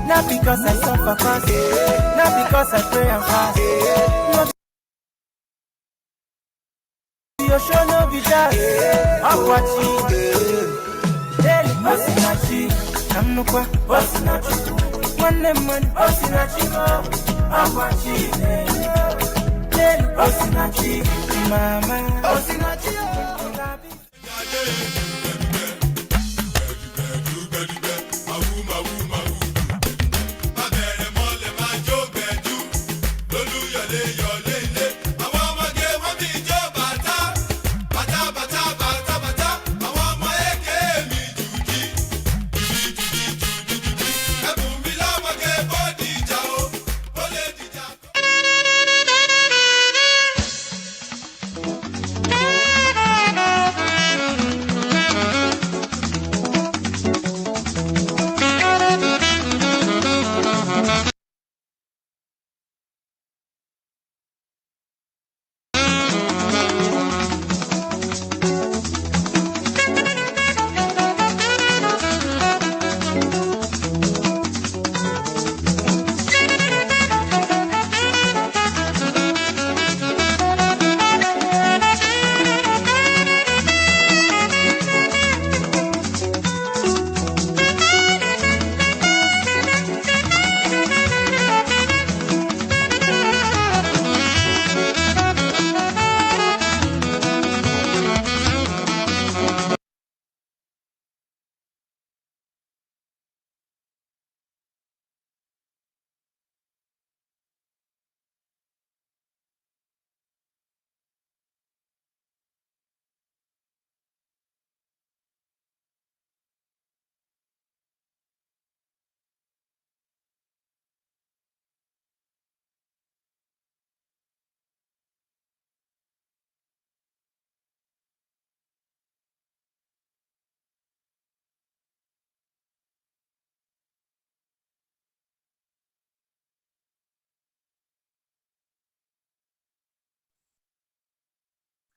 Not because I suffer fast, not because I pray and fast. Your show no be that. I'm watching. Daily Osinachi, I'm no qua Osinachi. One Osinachi, I'm watching. Daily Osinachi, Mama Osinachi.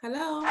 Hello.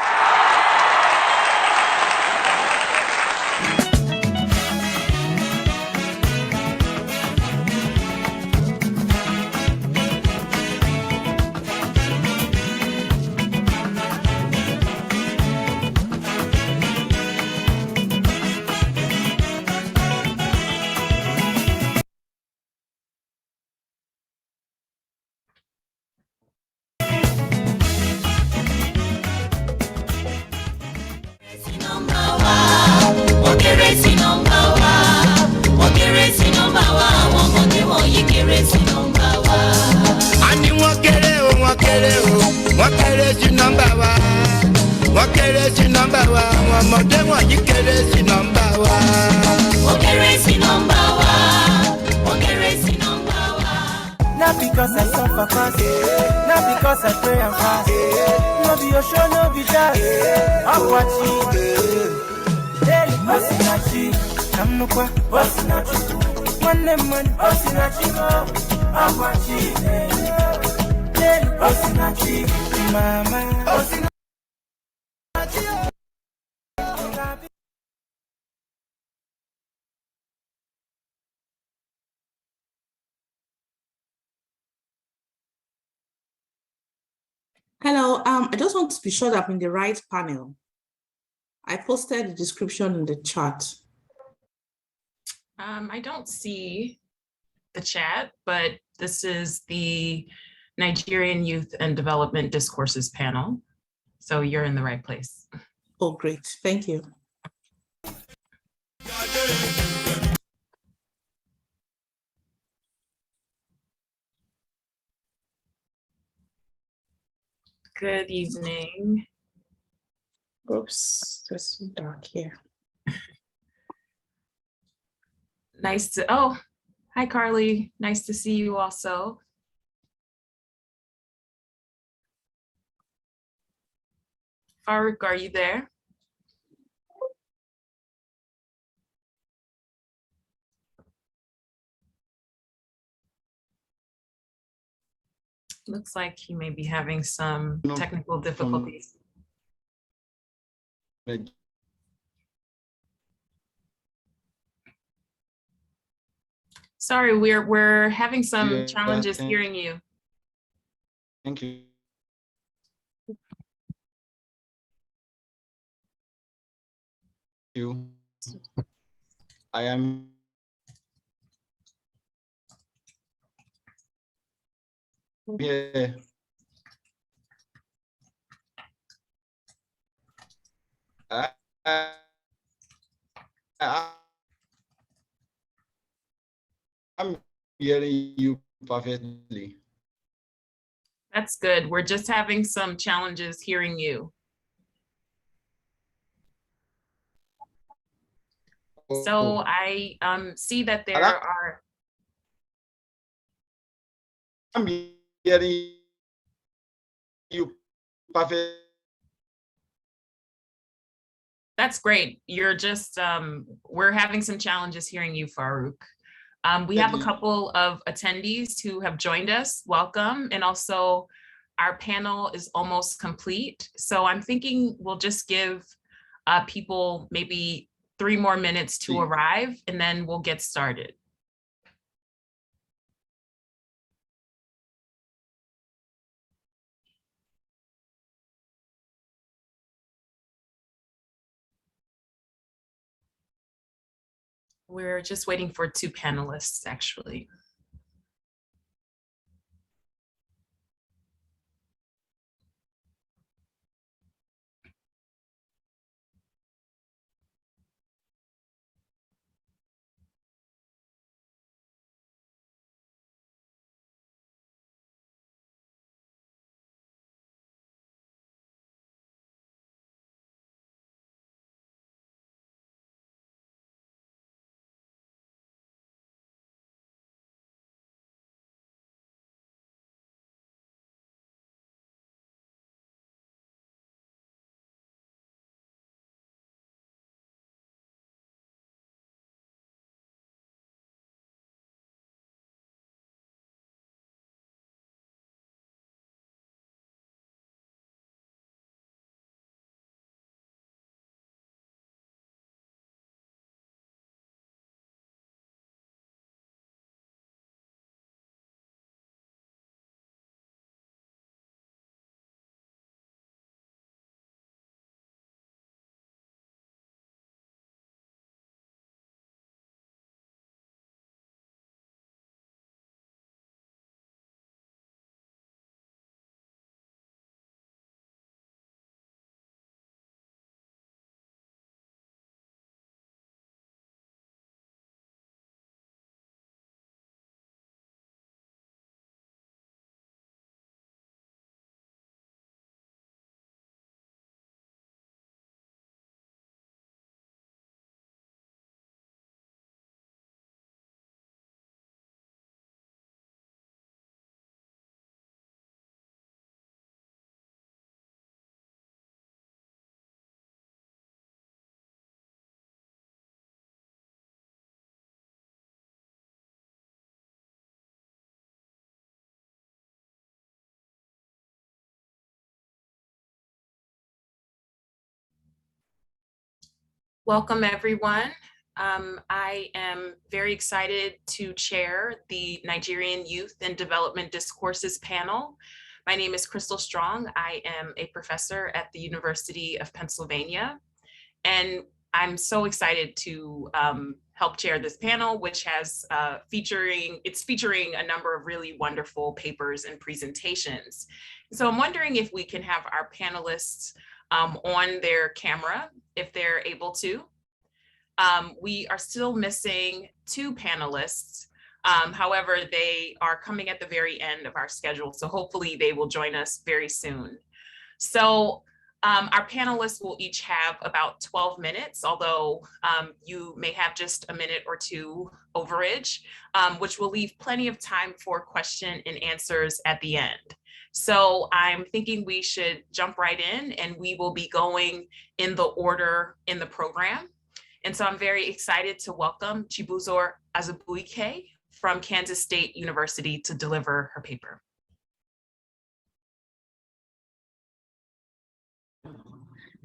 Not because I suffer fast, not because I pray and fast. No be your show, no be that. I'm watching. Daily Osinachi, I'm no qua Osinachi. One Osinachi, I'm watching. Daily Osinachi, Mama Osinachi. Hello, I just want to be sure that I'm in the right panel. I posted the description in the chat. I don't see the chat, but this is the Nigerian Youth and Development Discourses panel. So you're in the right place. Oh, great. Thank you. Good evening. Oops, it's so dark here. Nice to, oh, hi Carly. Nice to see you also. Farouk, are you there? Looks like he may be having some technical difficulties. Sorry, we're having some challenges hearing you. Thank you. I am here. I'm hearing you perfectly. That's good. We're just having some challenges hearing you. So I see that there are. I'm hearing you perfectly. That's great. You're just, we're having some challenges hearing you, Farouk. We have a couple of attendees who have joined us. Welcome. And also our panel is almost complete. So I'm thinking we'll just give people maybe 3 more minutes to arrive and then we'll get started. We're just waiting for 2 panelists, actually. Welcome, everyone. I am very excited to chair the Nigerian Youth and Development Discourses panel. My name is Crystal Strong. I am a professor at the University of Pennsylvania, and I'm so excited to help chair this panel, which has featuring a number of really wonderful papers and presentations. So I'm wondering if we can have our panelists on their camera, if they're able to. We are still missing 2 panelists. However, they are coming at the very end of our schedule, so hopefully they will join us very soon. So our panelists will each have about 12 minutes, although you may have just a minute or 2 overage, which will leave plenty of time for question and answers at the end. So I'm thinking we should jump right in, and we will be going in the order in the program. And so I'm very excited to welcome Chibuzor Azubuike from Kansas State University to deliver her paper.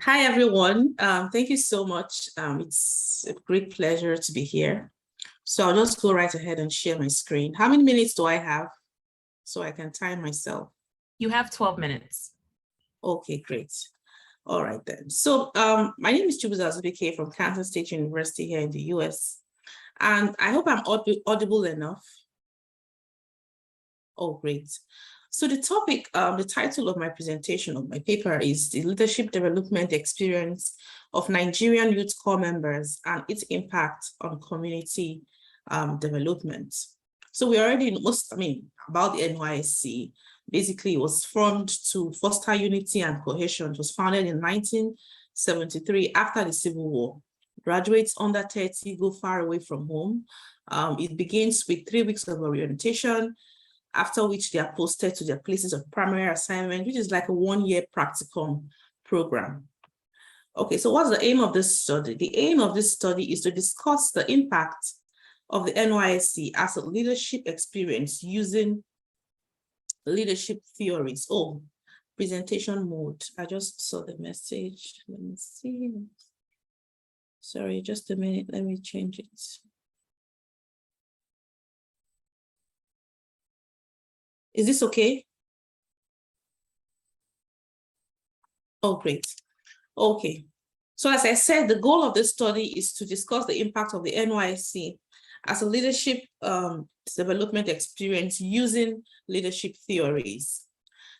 Hi, everyone. Thank you so much. It's a great pleasure to be here. So I'll just go right ahead and share my screen. How many minutes do I have so I can time myself? You have 12 minutes. Okay, great. All right then. So my name is Chibuzor Azubuike from Kansas State University here in the US. And I hope I'm audible enough. Oh, great. So the topic, the title of my presentation of my paper is the leadership development experience of Nigerian youth corps members and its impact on community development. So we already know about the NYSC. Basically, it was formed to foster unity and cohesion. It was founded in 1973 after the Civil War. Graduates under 30 go far away from home. It begins with 3 weeks of orientation, after which they are posted to their places of primary assignment, which is like a 1-year practicum program. Okay, so what's the aim of this study? The aim of this study is to discuss the impact of the NYSC as a leadership experience using leadership theories. Oh, presentation mode. I just saw the message. Let me see. Sorry, just a minute. Let me change it. Is this okay? Oh, great. Okay. So as I said, the goal of this study is to discuss the impact of the NYSC as a leadership development experience using leadership theories.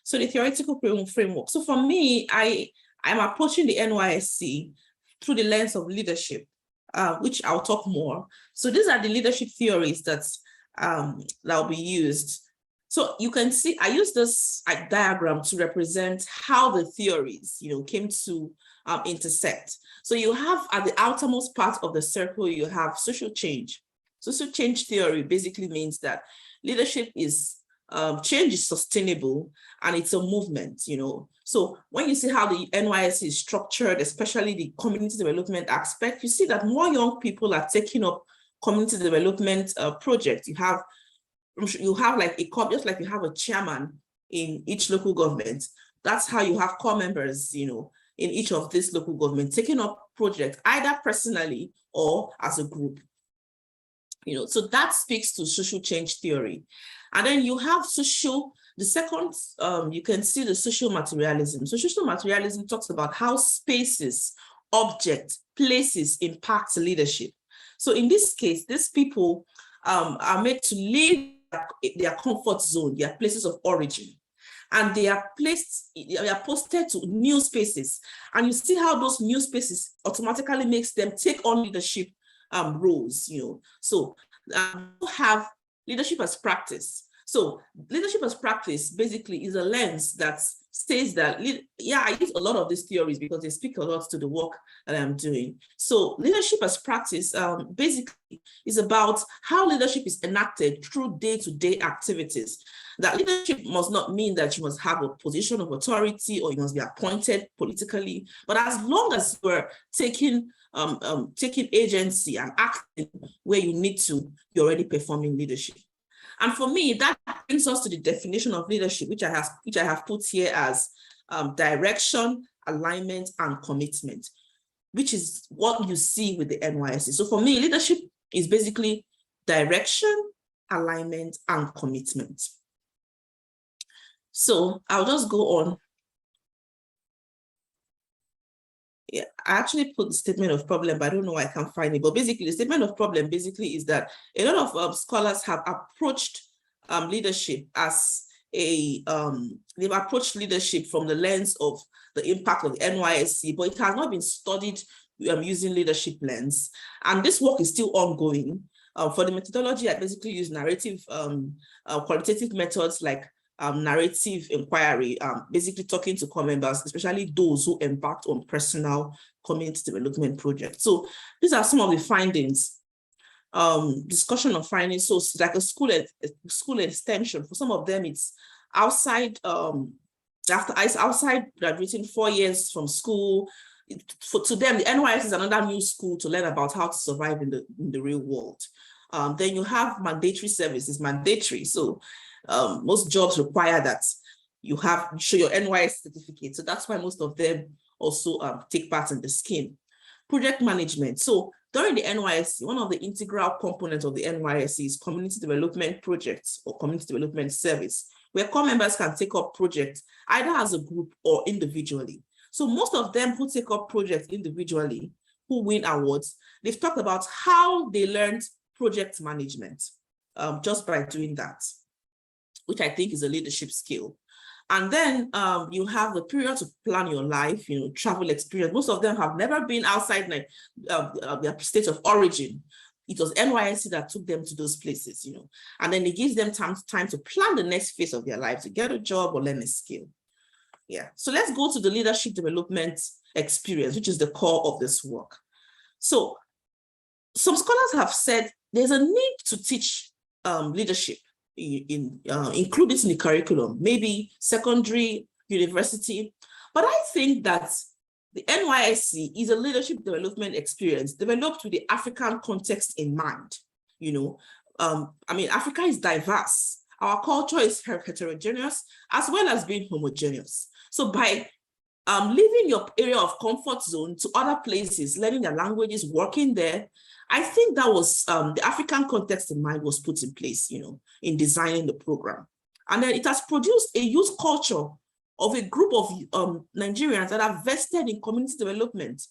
So the theoretical framework. So for me, I'm approaching the NYSC through the lens of leadership, which I'll talk more. So these are the leadership theories that will be used. So you can see, I use this diagram to represent how the theories, came to intersect. So you have at the outermost part of the circle, you have social change. Social change theory basically means that leadership is, change is sustainable and it's a movement, So when you see how the NYSC is structured, especially the community development aspect, you see that more young people are taking up community development projects. You have like a corps, just like you have a chairman in each local government. That's how you have corps members, in each of these local governments taking up projects, either personally or as a group. So that speaks to social change theory. And then you have the second, you can see the social materialism. So social materialism talks about how spaces, objects, places impact leadership. So in this case, these people are made to leave their comfort zone, their places of origin, and they are posted to new spaces. And you see how those new spaces automatically makes them take on leadership roles, So have leadership as practice. So leadership as practice basically is a lens that says that, I use a lot of these theories because they speak a lot to the work that I'm doing. So leadership as practice basically is about how leadership is enacted through day-to-day activities. That leadership must not mean that you must have a position of authority or you must be appointed politically, but as long as you're taking agency and acting where you need to, you're already performing leadership. And for me, that brings us to the definition of leadership, which I have put here as direction, alignment, and commitment, which is what you see with the NYSC. So for me, leadership is basically direction, alignment, and commitment. So I'll just go on. Yeah, I actually put the statement of problem, but I don't know why I can't find it. But basically, the statement of problem basically is that a lot of scholars have approached leadership as they've approached leadership from the lens of the impact of the NYSC, but it has not been studied using leadership lens. And this work is still ongoing. For the methodology, I basically use narrative, qualitative methods like narrative inquiry, basically talking to corps members, especially those who embarked on personal community development projects. So these are some of the findings. Discussion of findings, so it's like a school extension. For some of them, it's outside outside graduating 4 years from school. To them, the NYS is another new school to learn about how to survive in the real world. Then you have mandatory services, mandatory. So most jobs require that you show your NYS certificate. So that's why most of them also take part in the scheme. Project management. So during the NYSC, one of the integral components of the NYSC is community development projects or community development service, where core members can take up projects either as a group or individually. So most of them who take up projects individually, who win awards, they've talked about how they learned project management just by doing that, which I think is a leadership skill. And then you have the period to plan your life, travel experience. Most of them have never been outside their state of origin. It was NYSC that took them to those places, and then it gives them time to plan the next phase of their life, to get a job or learn a skill. Yeah, so let's go to the leadership development experience, which is the core of this work. So some scholars have said there's a need to teach leadership, include it in the curriculum, maybe secondary, university. But I think that the NYSC is a leadership development experience developed with the African context in mind. Africa is diverse. Our culture is heterogeneous as well as being homogeneous. So by leaving your area of comfort zone to other places, learning their languages, working there, I think that was the African context in mind was put in place, in designing the program. And then it has produced a youth culture of a group of Nigerians that are vested in community development,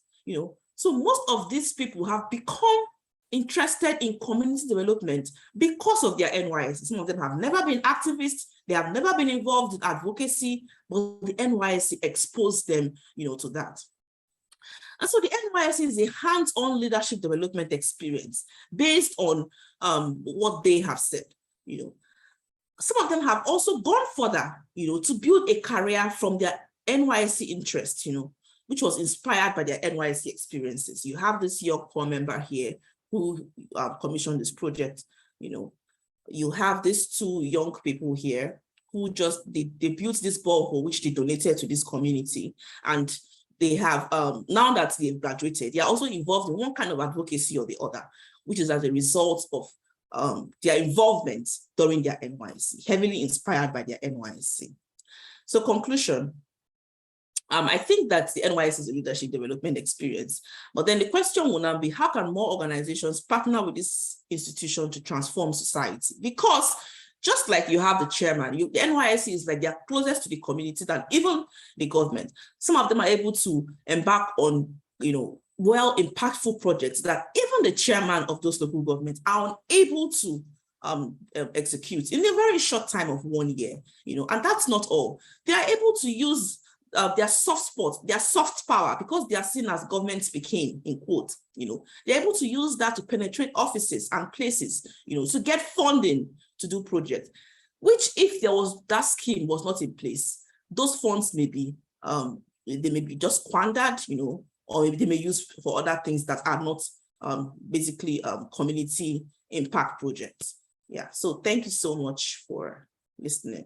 So most of these people have become interested in community development because of their NYSC. Some of them have never been activists, they have never been involved in advocacy, but the NYSC exposed them, to that. And so the NYSC is a hands-on leadership development experience based on what they have said. Some of them have also gone further, to build a career from their NYSC interest, which was inspired by their NYSC experiences. You have this young core member here who commissioned this project. You have these two young people here who they built this borehole, which they donated to this community. And they have, now that they've graduated, they are also involved in one kind of advocacy or the other, which is as a result of their involvement during their NYSC, heavily inspired by their NYSC. So conclusion, I think that the NYSC is a leadership development experience, but then the question will now be, how can more organizations partner with this institution to transform society? Because just like you have the chairman, the NYSC is like they're closest to the community than even the government. Some of them are able to embark on, well, impactful projects that even the chairman of those local governments are unable to execute in a very short time of 1 year, and that's not all. They are able to use their soft spot, their soft power, because they are seen as government speaking, in quote, they're able to use that to penetrate offices and places, to get funding to do projects, which if that scheme was not in place, those funds may be, they may be just squandered, or maybe they may use for other things that are not basically community impact projects. Yeah, so thank you so much for listening.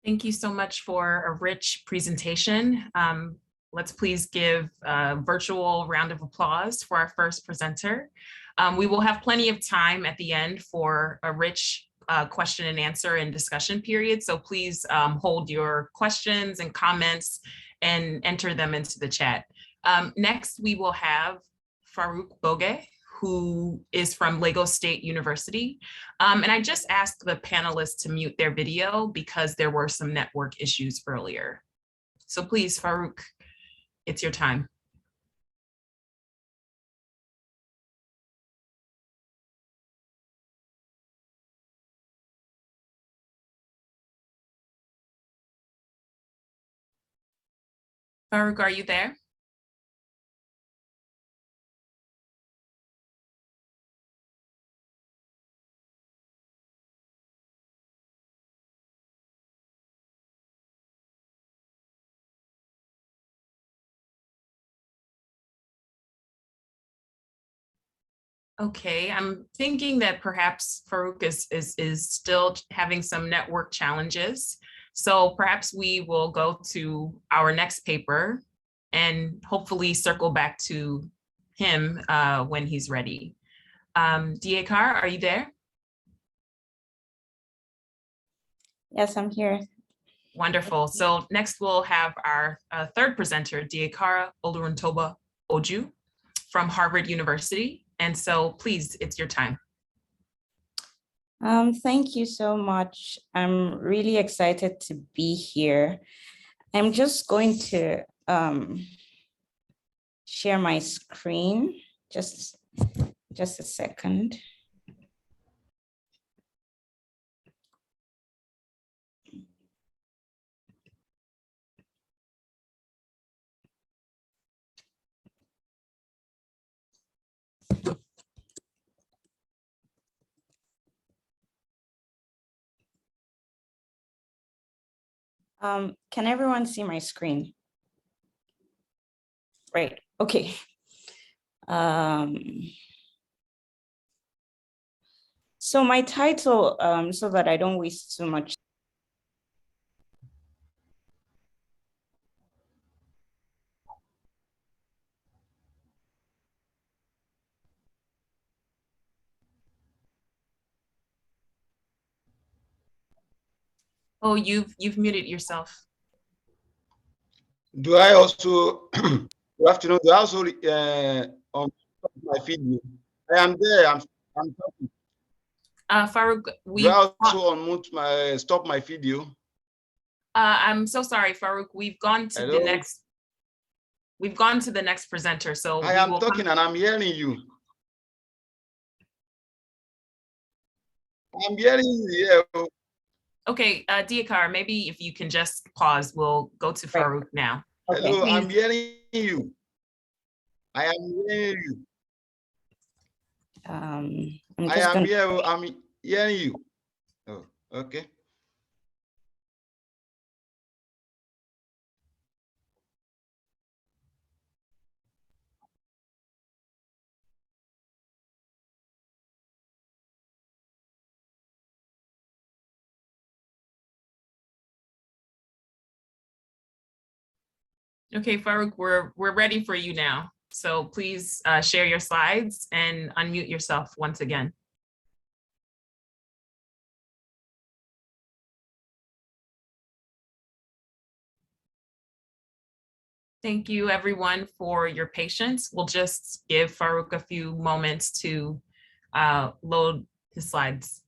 Thank you so much for a rich presentation. Let's please give a virtual round of applause for our first presenter. We will have plenty of time at the end for a rich question and answer and discussion period. So please hold your questions and comments and enter them into the chat. Next, we will have Farouk Boge, who is from Lagos State University. And I just asked the panelists to mute their video because there were some network issues earlier. So please, Farouk, it's your time. Farouk, are you there? Okay, I'm thinking that perhaps Farouk is still having some network challenges. So perhaps we will go to our next paper and hopefully circle back to him when he's ready. Diekar, are you there? Yes, I'm here. Wonderful. So next we'll have our third presenter, Diekara Oluruntoba Oju from Harvard University. And so please, it's your time. Thank you so much. I'm really excited to be here. I'm just going to share my screen. Just a second. Can everyone see my screen? Right, okay. So my title, so that I don't waste too much. Oh, you've muted yourself. Do I also, good afternoon, do I also on my video? I am there, I'm talking. Farouk, Do I also unmute stop my video? I'm so sorry, Farouk. We've gone to Hello? the next. We've gone to the next presenter, so I am talking and I'm hearing you. I'm hearing you. Yeah. Okay, Diakar, maybe if you can just pause, we'll go to Farouk now. Okay. Hello, I'm Please. hearing you. I am hearing you. I'm I just am gonna. here. I'm hearing you. Oh, okay. Okay, Farouk, we're ready for you now. So please share your slides and unmute yourself once again. Thank you, everyone, for your patience. We'll just give Farouk a few moments to load his slides.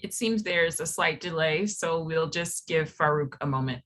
It seems there's a slight delay, so we'll just give Farouk a moment.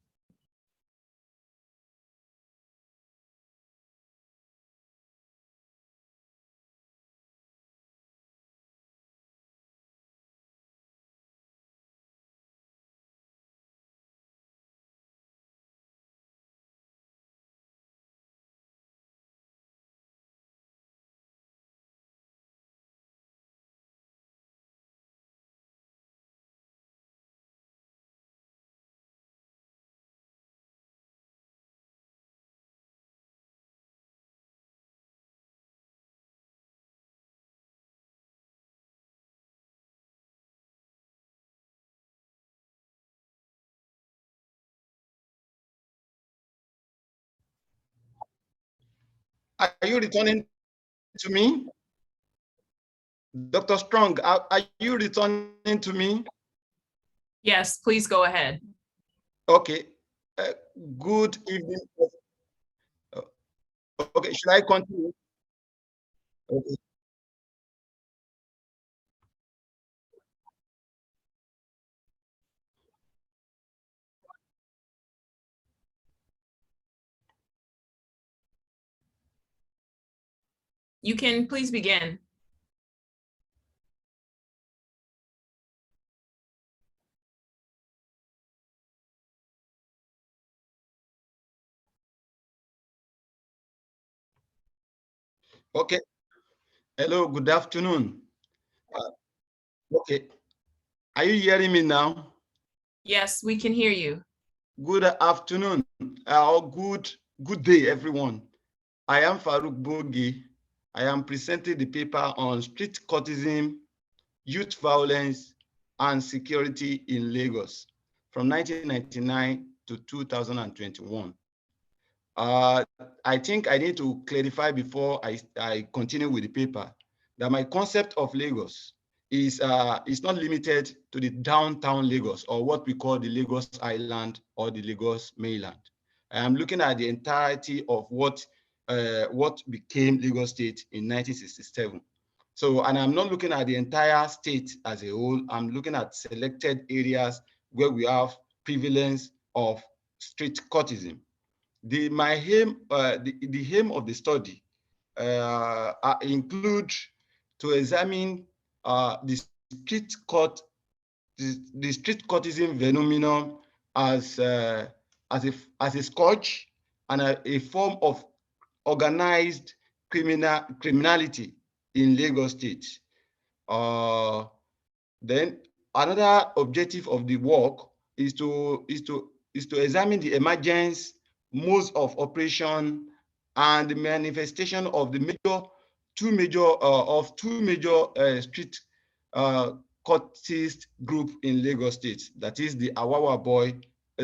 Are you returning to me? Dr. Strong, are you returning to me? Yes, please go ahead. Okay. Good evening. Okay, should I continue? Okay. You can please begin. Okay. Hello, good afternoon. Okay. Are you hearing me now? Yes, we can hear you. Good afternoon or good day, everyone. I am Farouk Bogi. I am presenting the paper on street courtesan, youth violence, and security in Lagos from 1999 to 2021. I think I need to clarify before I continue with the paper that my concept of Lagos is not limited to the downtown Lagos or what we call the Lagos Island or the Lagos mainland. I am looking at the entirety of what became Lagos State in 1967. So, and I'm not looking at the entire state as a whole. I'm looking at selected areas where we have prevalence of street courtesan. The aim of the study include to examine the the street courtesan phenomenon as as a scourge and a form of organized criminality in Lagos State. Then another objective of the work is to examine the emergence, modes of operation, and the manifestation of the two major street courtesist group in Lagos State. That is the Awawa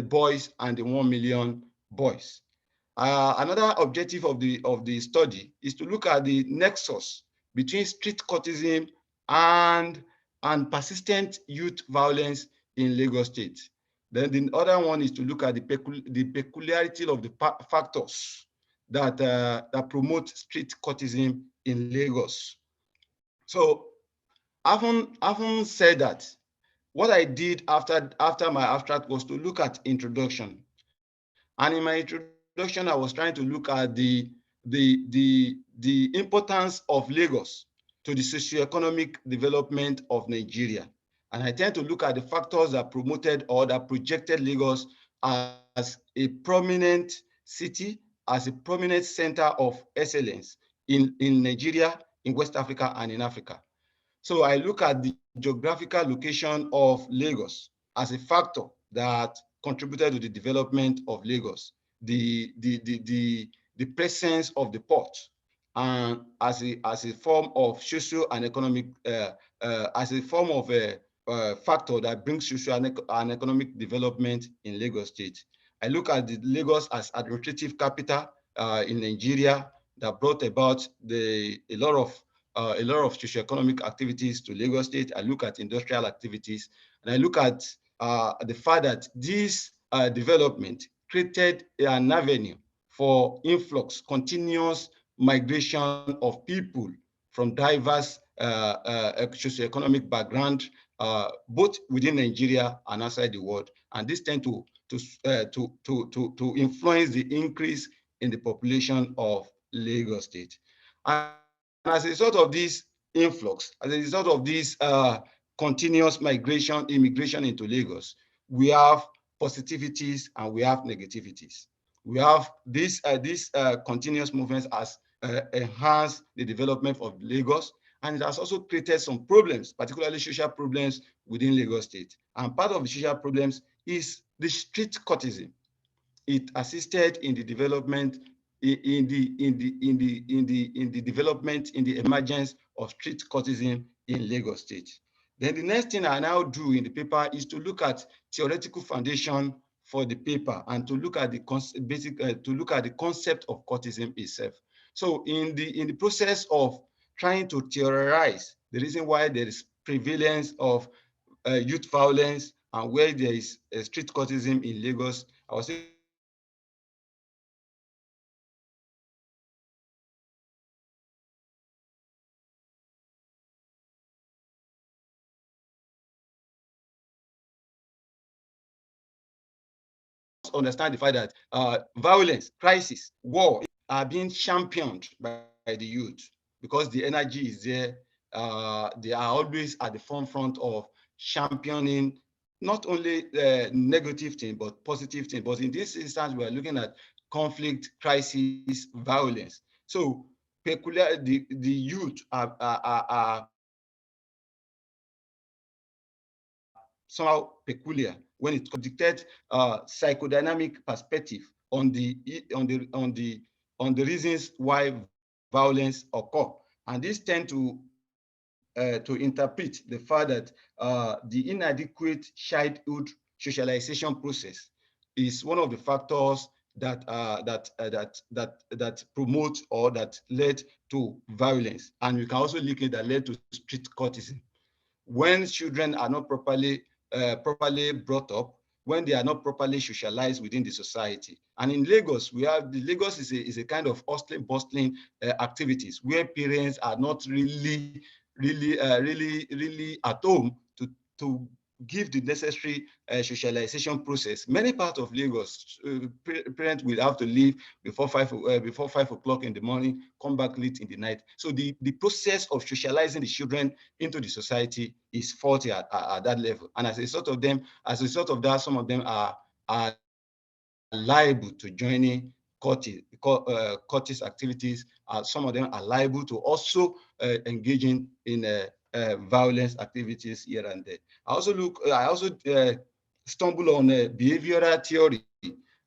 boys and the 1 million boys. Another objective of the study is to look at the nexus between street courtesan and persistent youth violence in Lagos State. Then the other one is to look at the peculiarity of the factors that promote street courtesan in Lagos. So, having said that, what I did after my abstract was to look at introduction. And in my introduction, I was trying to look at the importance of Lagos to the socioeconomic development of Nigeria. And I tend to look at the factors that promoted or that projected Lagos as a prominent city, as a prominent center of excellence in Nigeria, in West Africa, and in Africa. So I look at the geographical location of Lagos as a factor that contributed to the development of Lagos, the presence of the port, and as a form of social and economic, as a form of a factor that brings social and economic development in Lagos State. I look at the Lagos as administrative capital in Nigeria that brought about a lot of socioeconomic activities to Lagos State. I look at industrial activities, and I look at the fact that this development created an avenue for influx, continuous migration of people from diverse socioeconomic background, both within Nigeria and outside the world. And this tend to influence the increase in the population of Lagos State. And as a result of this influx, as a result of this continuous immigration into Lagos, we have positivities and we have negativities. We have these continuous movements has enhanced the development of Lagos, and it has also created some problems, particularly social problems within Lagos State. And part of the social problems is the street courtesan. It assisted in the development, in the development, in the emergence of street courtesan in Lagos State. Then the next thing I now do in the paper is to look at theoretical foundation for the paper and to look at the concept of courtesan itself. So in the process of trying to theorize the reason why there is prevalence of youth violence and where there is street courtesan in Lagos, I was able to identify understand the fact that violence, crisis, war are being championed by the youth. because the energy is there. They are always at the forefront of championing not only negative things, but positive things. But in this instance, we are looking at conflict, crisis, violence. So the youth are somehow peculiar when it dictates psychodynamic perspective on the reasons why violence occur, and this tend to interpret the fact that the inadequate childhood socialization process is one of the factors that promote or that led to violence, and we can also link it that led to street courtesan. When children are not properly brought up, when they are not properly socialized within the society. And in Lagos, Lagos is a kind of hustling, bustling activities where parents are not really at home to give the necessary socialization process. Many parts of Lagos, parents will have to leave before 5 o'clock in the morning, come back late in the night. So the process of socializing the children into the society is faulty at that level. And as a result of that, some of them are liable to joining courtist activities. Some of them are liable to also engaging in violence activities here and there. I also stumble on behavioral theory,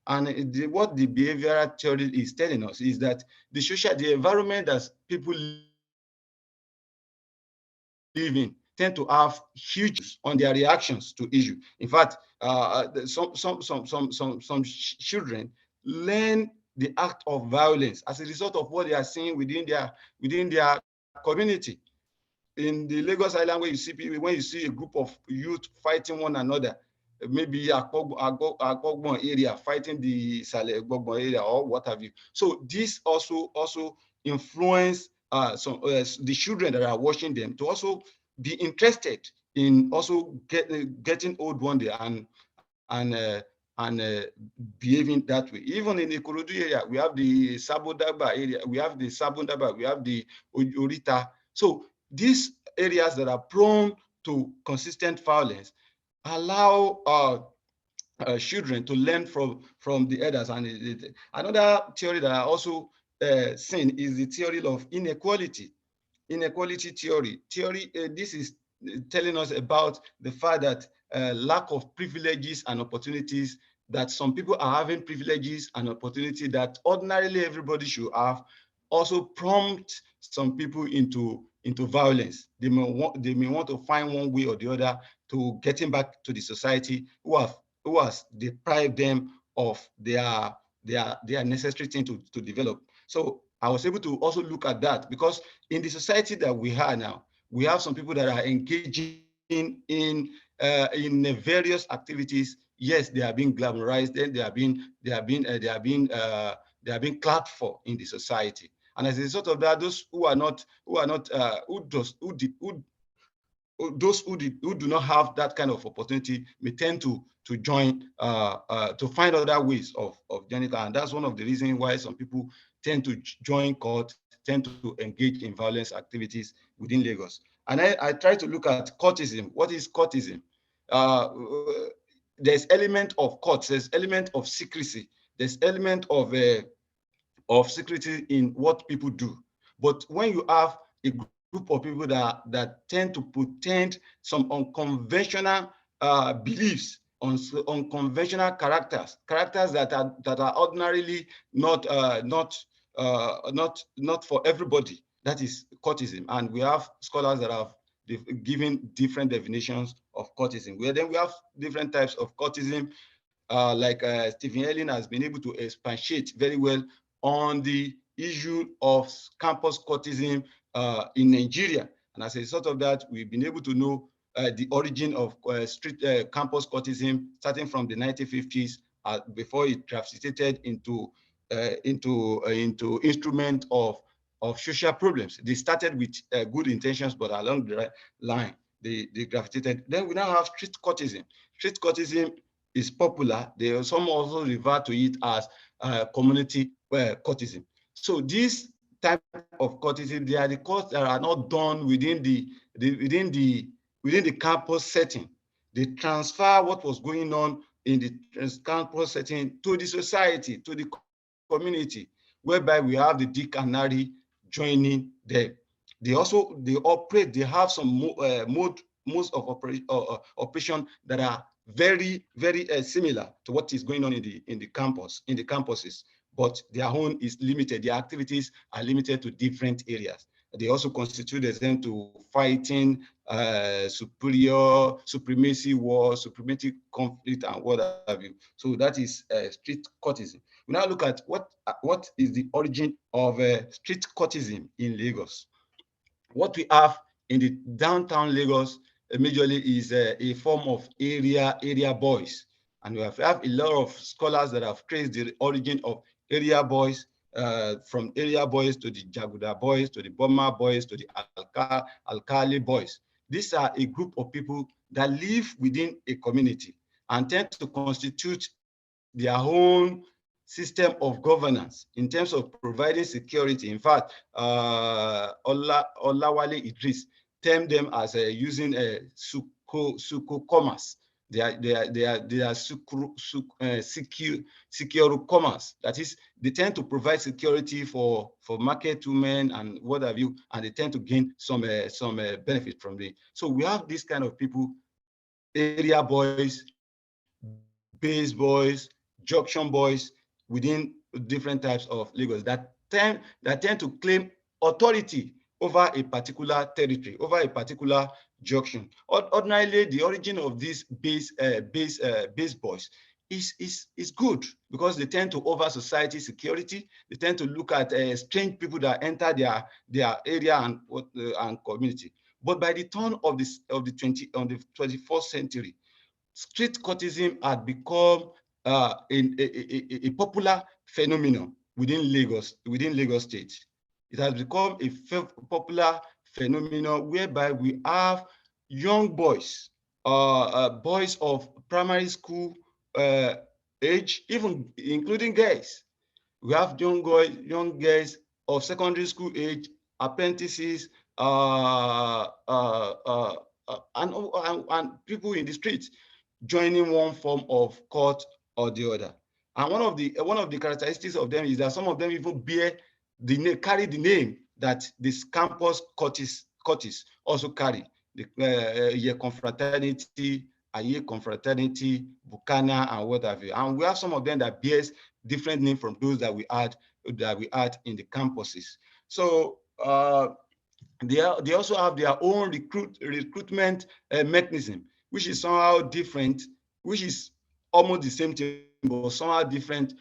and what the behavioral theory is telling us is that the environment that people live in tend to have huge on their reactions to issue. In fact, some children learn the act of violence as a result of what they are seeing within their community. In the Lagos Island, when you see a group of youth fighting one another, maybe Akogbon area fighting the Sale Gbogbo area or what have you. So this also influence the children that are watching them to also be interested in also getting old one day and behaving that way. Even in the Ikorodu area, we have the Sabodaba area, we have the Orita. So these areas that are prone to consistent violence allow children to learn from the elders. And another theory that I also seen is the theory of inequality theory. This is telling us about the fact that lack of privileges and opportunities, that some people are having privileges and opportunity that ordinarily everybody should have, also prompt some people into violence. They may want to find one way or the other to getting back to the society who has deprived them of their necessary thing to develop. So I was able to also look at that, because in the society that we have now, we have some people that are engaging in various activities. Yes, they are being glamorized, then they are being clapped for in the society. And as a result of that, those who do not have that kind of opportunity may tend to join to find other ways of joining, and that's one of the reasons why some people tend to join court, tend to engage in violence activities within Lagos. And I try to look at courtism. What is courtism? There's element of court, there's element of secrecy, there's element of secrecy in what people do. But when you have a group of people that tend to pretend some unconventional beliefs, unconventional characters that are ordinarily not for everybody, that is courtism. And we have scholars that have given different definitions of courtism. Then we have different types of courtism, like Stephen Helen has been able to expatiate very well on the issue of campus courtism in Nigeria. And as a result of that, we've been able to know the origin of street campus courtism starting from the 1950s before it translated into instrument of social problems. They started with good intentions, but along the line, they gravitated. Then we now have street courtism. Street courtism is popular. Some also refer to it as community courtism. So this type of courtesy. They are the courts that are not done within the campus setting. They transfer what was going on in the campus setting to the society, to the community, whereby we have the Dick and Harry joining them. They operate. They have some modes of operation that are very, very similar to what is going on in the campuses, but their own is limited. Their activities are limited to different areas. They also constitute themselves to fighting supremacy wars, supremacy conflict, and what have you. So that is street courtesan. We now look at what is the origin of street courtesan in Lagos. What we have in the downtown Lagos majorly is a form of area boys. And we have a lot of scholars that have traced the origin of area boys, from area boys to the Jaguda boys, to the Burma boys, to the Alkali boys. These are a group of people that live within a community and tend to constitute their own system of governance in terms of providing security. In fact, Olawale Idris termed them as using suko commerce. They are secure commerce. That is, they tend to provide security for market women and what have you, and they tend to gain some benefit from it. So we have this kind of people: area boys, base boys, junction boys within different types of Lagos that tend to claim authority over a particular territory, over a particular junction. Ordinarily, the origin of these base boys is good, because they tend to over society security. They tend to look at strange people that enter their area and community. But by the turn of the 21st century, street courtesan had become a popular phenomenon within Lagos State. It has become a popular phenomenon whereby we have young boys, boys of primary school age, even including girls. We have young girls of secondary school age, apprentices, and people in the streets joining one form of court or the other. And one of the characteristics of them is that some of them even carry the name that this campus courts also carry. The Ye Confraternity, Aye Confraternity, Buchanan, and what have you. And we have some of them that bears different names from those that we had in the campuses. So they also have their own recruitment mechanism, which is somehow different, which is almost the same thing, but somehow different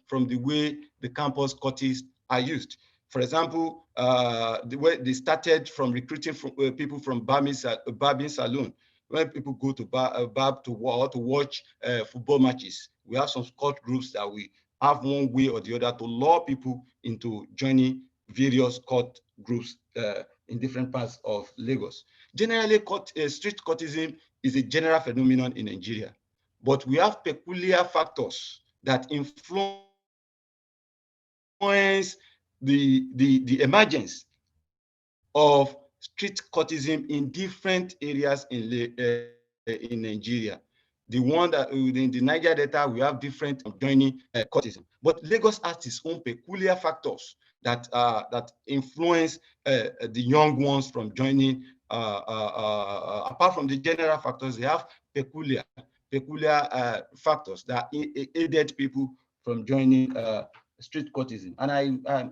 from the way the campus courts are used. For example, the way they started from recruiting people from Barbing Saloon. When people go to Barb to watch football matches, we have some court groups that we have one way or the other to lure people into joining various court groups in different parts of Lagos. Generally, street courtesan is a general phenomenon in Nigeria, but we have peculiar factors that influence the emergence of street courtesan in different areas in Nigeria. The one that in the Niger Delta, we have different joining courtesan, but Lagos has its own peculiar factors that influence the young ones from joining. Apart from the general factors, they have peculiar factors that aided people from joining street courtesan, and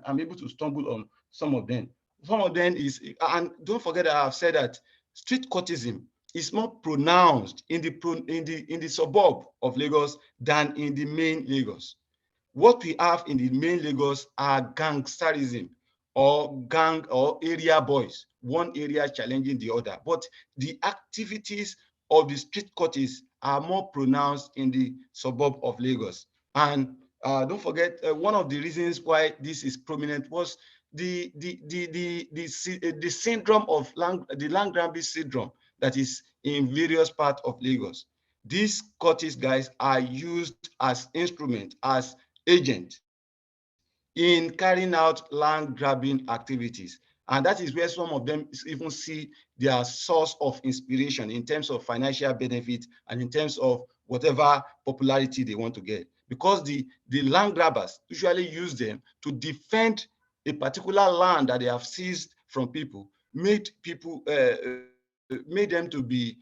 I'm able to stumble on some of them. Some of them is, and don't forget that I've said that street courtesan is more pronounced in the suburb of Lagos than in the main Lagos. What we have in the main Lagos are gangsterism or area boys, one area challenging the other. But the activities of the street courtesans are more pronounced in the suburb of Lagos. And don't forget, one of the reasons why this is prominent was the syndrome of the Langrambi syndrome that is in various parts of Lagos. These courtesans guys are used as instruments, as agents in carrying out land grabbing activities. And that is where some of them even see their source of inspiration in terms of financial benefit and in terms of whatever popularity they want to get. Because the land grabbers usually use them to defend a particular land that they have seized from people, made them to be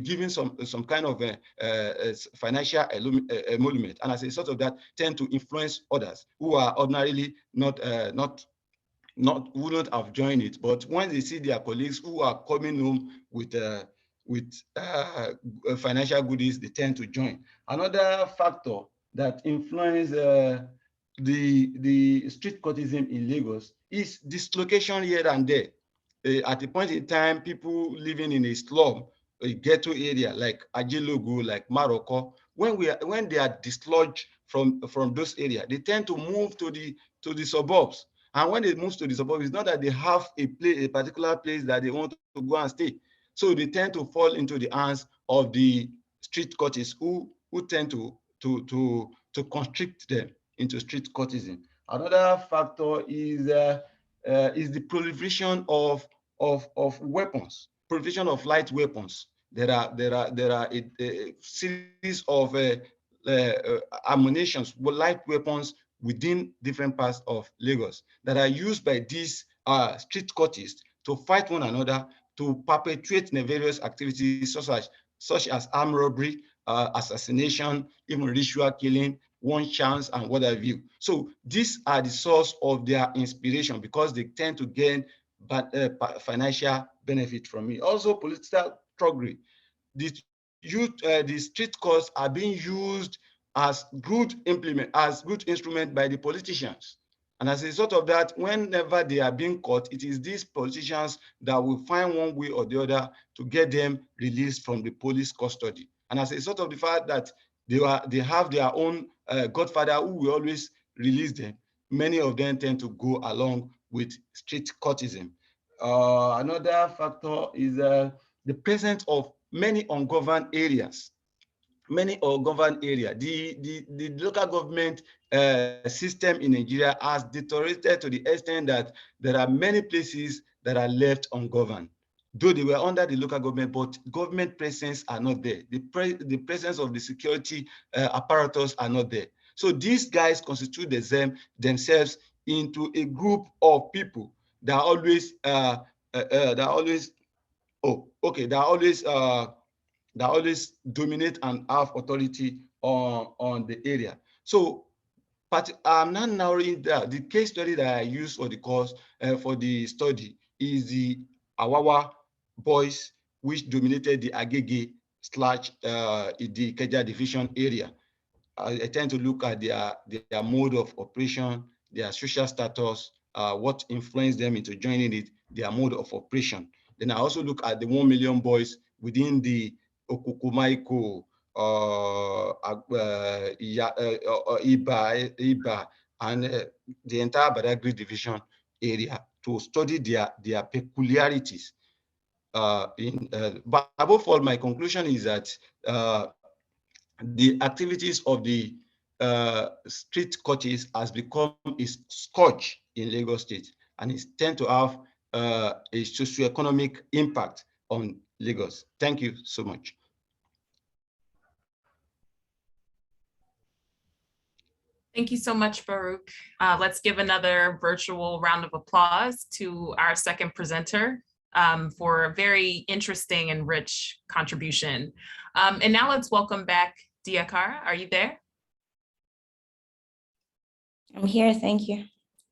given some kind of financial emolument, and as a result of that, tend to influence others who are ordinarily wouldn't have joined it, but when they see their colleagues who are coming home with financial goodies, they tend to join. Another factor that influences the street courtesan in Lagos is dislocation here and there. At a point in time, people living in a slum, a ghetto area like Ajelogo, like Maroko, when they are dislodged from those areas, they tend to move to the suburbs. And when they move to the suburbs, it's not that they have a particular place that they want to go and stay. So they tend to fall into the hands of the street courtesans who tend to constrict them into street courtesan. Another factor is the proliferation of weapons, proliferation of light weapons. There are a series of ammunitions, light weapons within different parts of Lagos that are used by these street courtists to fight one another, to perpetuate nefarious activities such as armed robbery, assassination, even ritual killing, one chance, and what have you. So these are the source of their inspiration because they tend to gain financial benefit from it. Also, political truggery. The street courts are being used as good instrument by the politicians. And as a result of that, whenever they are being caught, it is these politicians that will find one way or the other to get them released from the police custody. And as a result of the fact that they have their own godfather who will always release them, many of them tend to go along with street courtesan. Another factor is the presence of many ungoverned areas. The local government system in Nigeria has deteriorated to the extent that there are many places that are left ungoverned. Though they were under the local government, but government presence are not there. The presence of the security apparatus are not there. So these guys constitute themselves into a group of people that always dominate and have authority on the area. So, but I'm not narrowing down. The case study that I use for the course, for the study, is the Awawa boys, which dominated the Agege / the Ikeja division area. I tend to look at their mode of operation, their social status, what influenced them into joining it, their mode of operation. Then I also look at the 1 million boys within the Okukumaiko, Iba, and the entire Badagry division area to study their peculiarities. But above all, my conclusion is that the activities of the street courtists has become a scourge in Lagos State, and it tends to have a socioeconomic impact on Lagos. Thank you so much. Thank you so much, Baruch. Let's give another virtual round of applause to our second presenter for a very interesting and rich contribution. And now let's welcome back Diakara. Are you there? I'm here, thank you.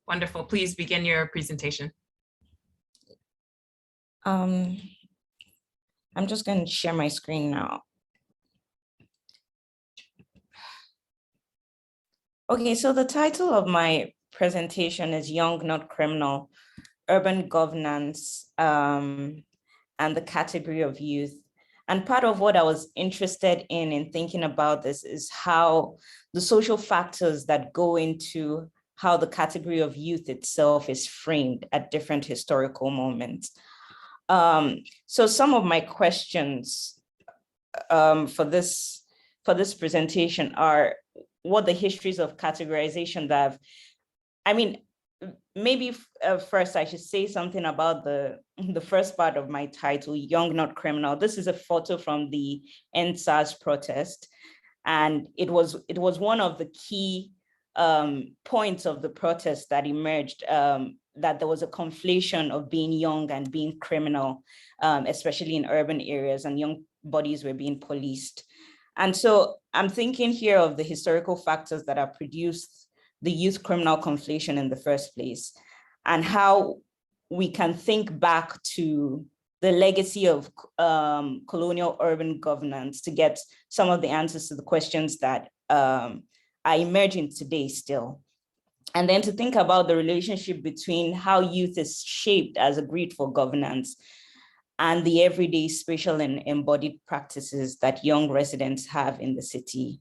Wonderful, please begin your presentation. I'm just going to share my screen now. Okay, so the title of my presentation is Young Not Criminal, Urban Governance and the Category of Youth. And part of what I was interested in thinking about this is how the social factors that go into how the category of youth itself is framed at different historical moments. So some of my questions for this presentation are what the histories of categorization that I mean, maybe first I should say something about the first part of my title, Young Not Criminal. This is a photo from the EndSARS protest. And it was one of the key points of the protest that emerged, that there was a conflation of being young and being criminal, especially in urban areas, and young bodies were being policed. And so I'm thinking here of the historical factors that have produced the youth criminal conflation in the first place, and how we can think back to the legacy of colonial urban governance to get some of the answers to the questions that are emerging today still. And then to think about the relationship between how youth is shaped as a grid for governance and the everyday spatial and embodied practices that young residents have in the city.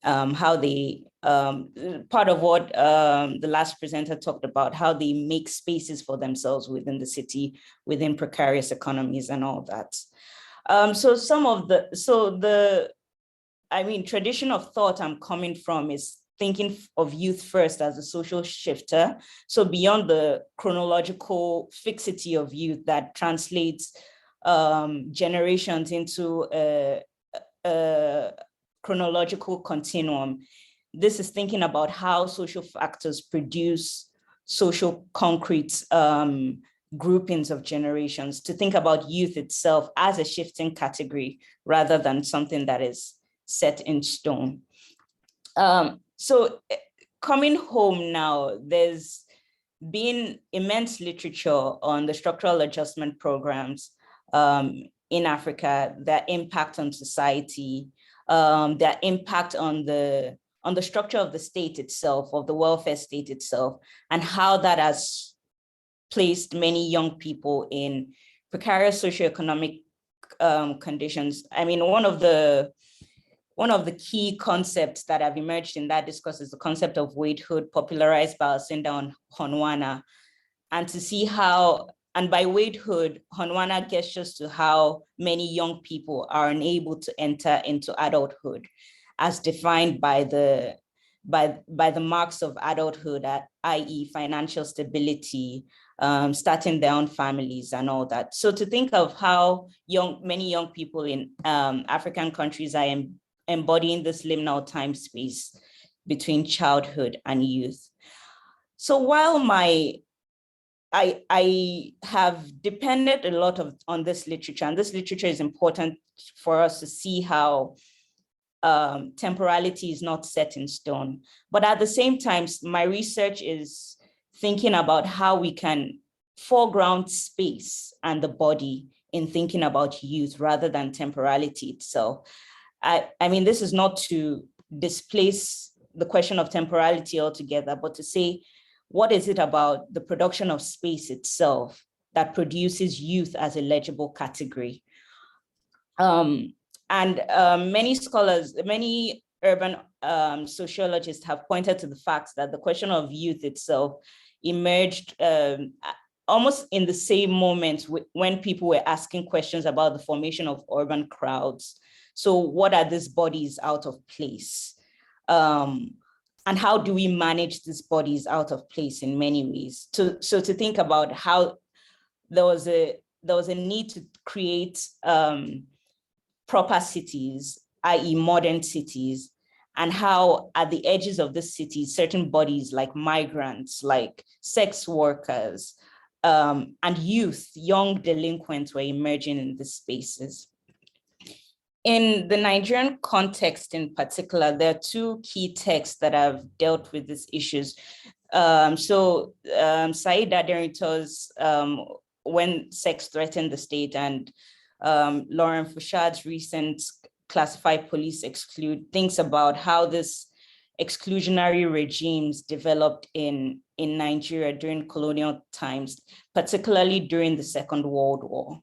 How they, part of what the last presenter talked about, how they make spaces for themselves within the city, within precarious economies and all that. So tradition of thought I'm coming from is thinking of youth first as a social shifter. So beyond the chronological fixity of youth that translates generations into a chronological continuum, this is thinking about how social factors produce social concrete groupings of generations, to think about youth itself as a shifting category rather than something that is set in stone. So coming home now, there's been immense literature on the structural adjustment programs in Africa, their impact on society, their impact on the structure of the state itself, of the welfare state itself, and how that has placed many young people in precarious socioeconomic conditions. I mean, one of the key concepts that have emerged in that discourse is the concept of wadehood, popularized by Alcindor Onwana, and to see how, and by wadehood, Onwana gestures to how many young people are unable to enter into adulthood, as defined by the marks of adulthood, i.e. financial stability, starting their own families and all that. So to think of how many young people in African countries are embodying this liminal time space between childhood and youth. So while I have depended a lot on this literature, and this literature is important for us to see how temporality is not set in stone. But at the same time, my research is thinking about how we can foreground space and the body in thinking about youth rather than temporality itself. I mean, this is not to displace the question of temporality altogether, but to say, what is it about the production of space itself that produces youth as a legible category? Many scholars, many urban sociologists have pointed to the fact that the question of youth itself emerged almost in the same moment when people were asking questions about the formation of urban crowds. So what are these bodies out of place? And how do we manage these bodies out of place in many ways? So to think about how there was a need to create proper cities, i.e. modern cities, and how at the edges of the city, certain bodies like migrants, like sex workers, and youth, young delinquents were emerging in these spaces. In the Nigerian context in particular, there are two key texts that have dealt with these issues. Said Aderinto's When Sex Threatened the State, and Lauren Fouchard's recent Classify, Police, Exclude thinks about how this exclusionary regimes developed in Nigeria during colonial times, particularly during the Second World War.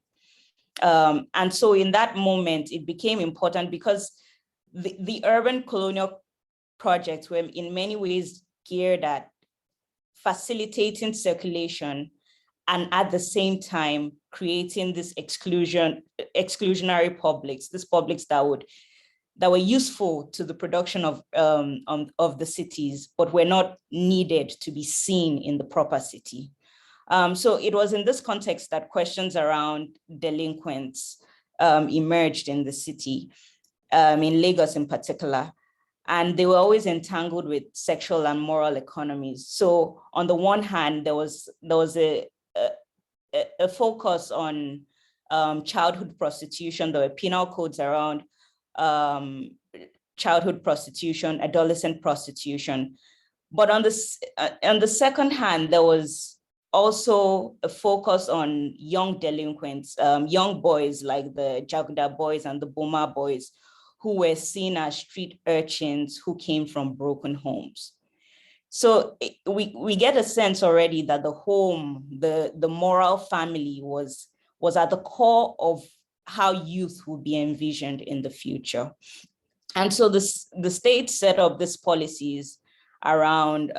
And so in that moment, it became important because the urban colonial projects were in many ways geared at facilitating circulation and at the same time creating this exclusionary publics, these publics that would that were useful to the production of the cities, but were not needed to be seen in the proper city. So it was in this context that questions around delinquents emerged in the city, in Lagos in particular. And they were always entangled with sexual and moral economies. So on the one hand, there was a focus on childhood prostitution. There were penal codes around childhood prostitution, adolescent prostitution. But on the second hand, there was also a focus on young delinquents, young boys like the Jaguda boys and the Boma boys, who were seen as street urchins who came from broken homes. So we get a sense already that the home, the moral family was at the core of how youth will be envisioned in the future. And so the state set up these policies around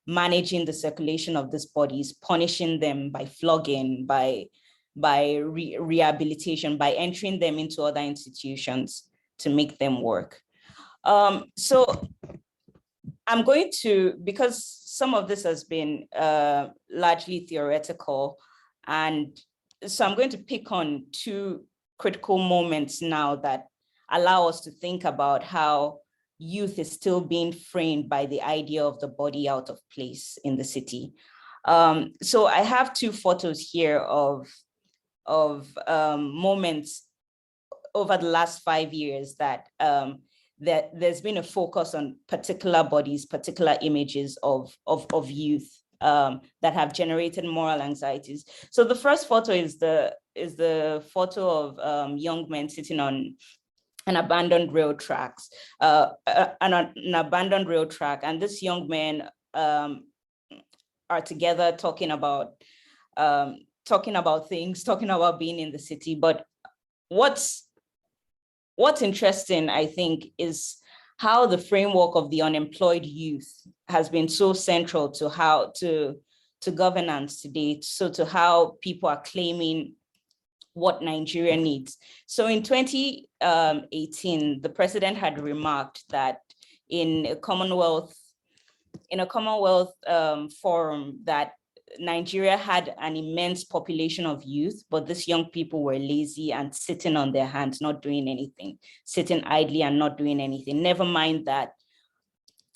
managing the circulation of these bodies, punishing them by flogging, by rehabilitation, by entering them into other institutions to make them work. So I'm going to, because some of this has been largely theoretical, and so I'm going to pick on two critical moments now that allow us to think about how youth is still being framed by the idea of the body out of place in the city. So I have two photos here of moments over the last 5 years that there's been a focus on particular bodies, particular images of youth that have generated moral anxieties. So the first photo is the photo of young men sitting on an abandoned rail tracks, an abandoned rail track, and these young men are together talking about things, talking about being in the city. But what's interesting, I think, is how the framework of the unemployed youth has been so central to how to governance today, so to how people are claiming what Nigeria needs. So in 2018, the president had remarked that in a Commonwealth forum that Nigeria had an immense population of youth, but these young people were lazy and sitting on their hands, not doing anything, sitting idly and not doing anything. Never mind that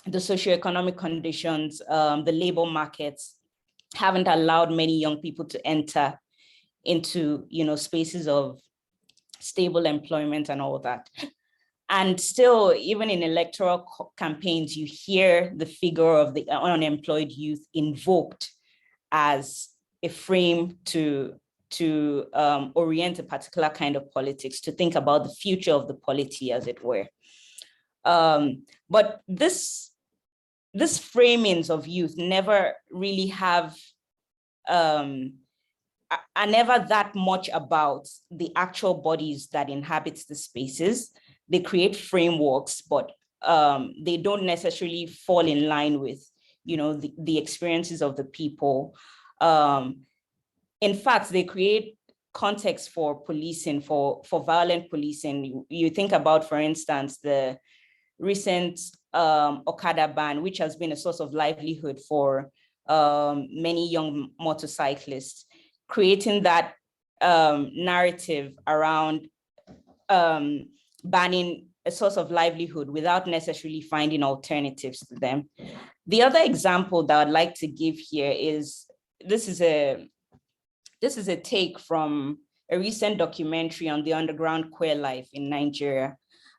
the socioeconomic conditions, the labor markets haven't allowed many young people to enter into, spaces of stable employment and all that. And still, even in electoral campaigns, you hear the figure of the unemployed youth invoked as a frame to orient a particular kind of politics, to think about the future of the polity, as it were. But this framings of youth never really have are never that much about the actual bodies that inhabit the spaces. They create frameworks, but they don't necessarily fall in line with, the experiences of the people. In fact, they create context for policing, for violent policing. You think about, for instance, the recent Okada ban, which has been a source of livelihood for many young motorcyclists, creating that narrative around banning a source of livelihood without necessarily finding alternatives to them. The other example that I'd like to give here is, this is a take from a recent documentary on the underground queer life in Nigeria.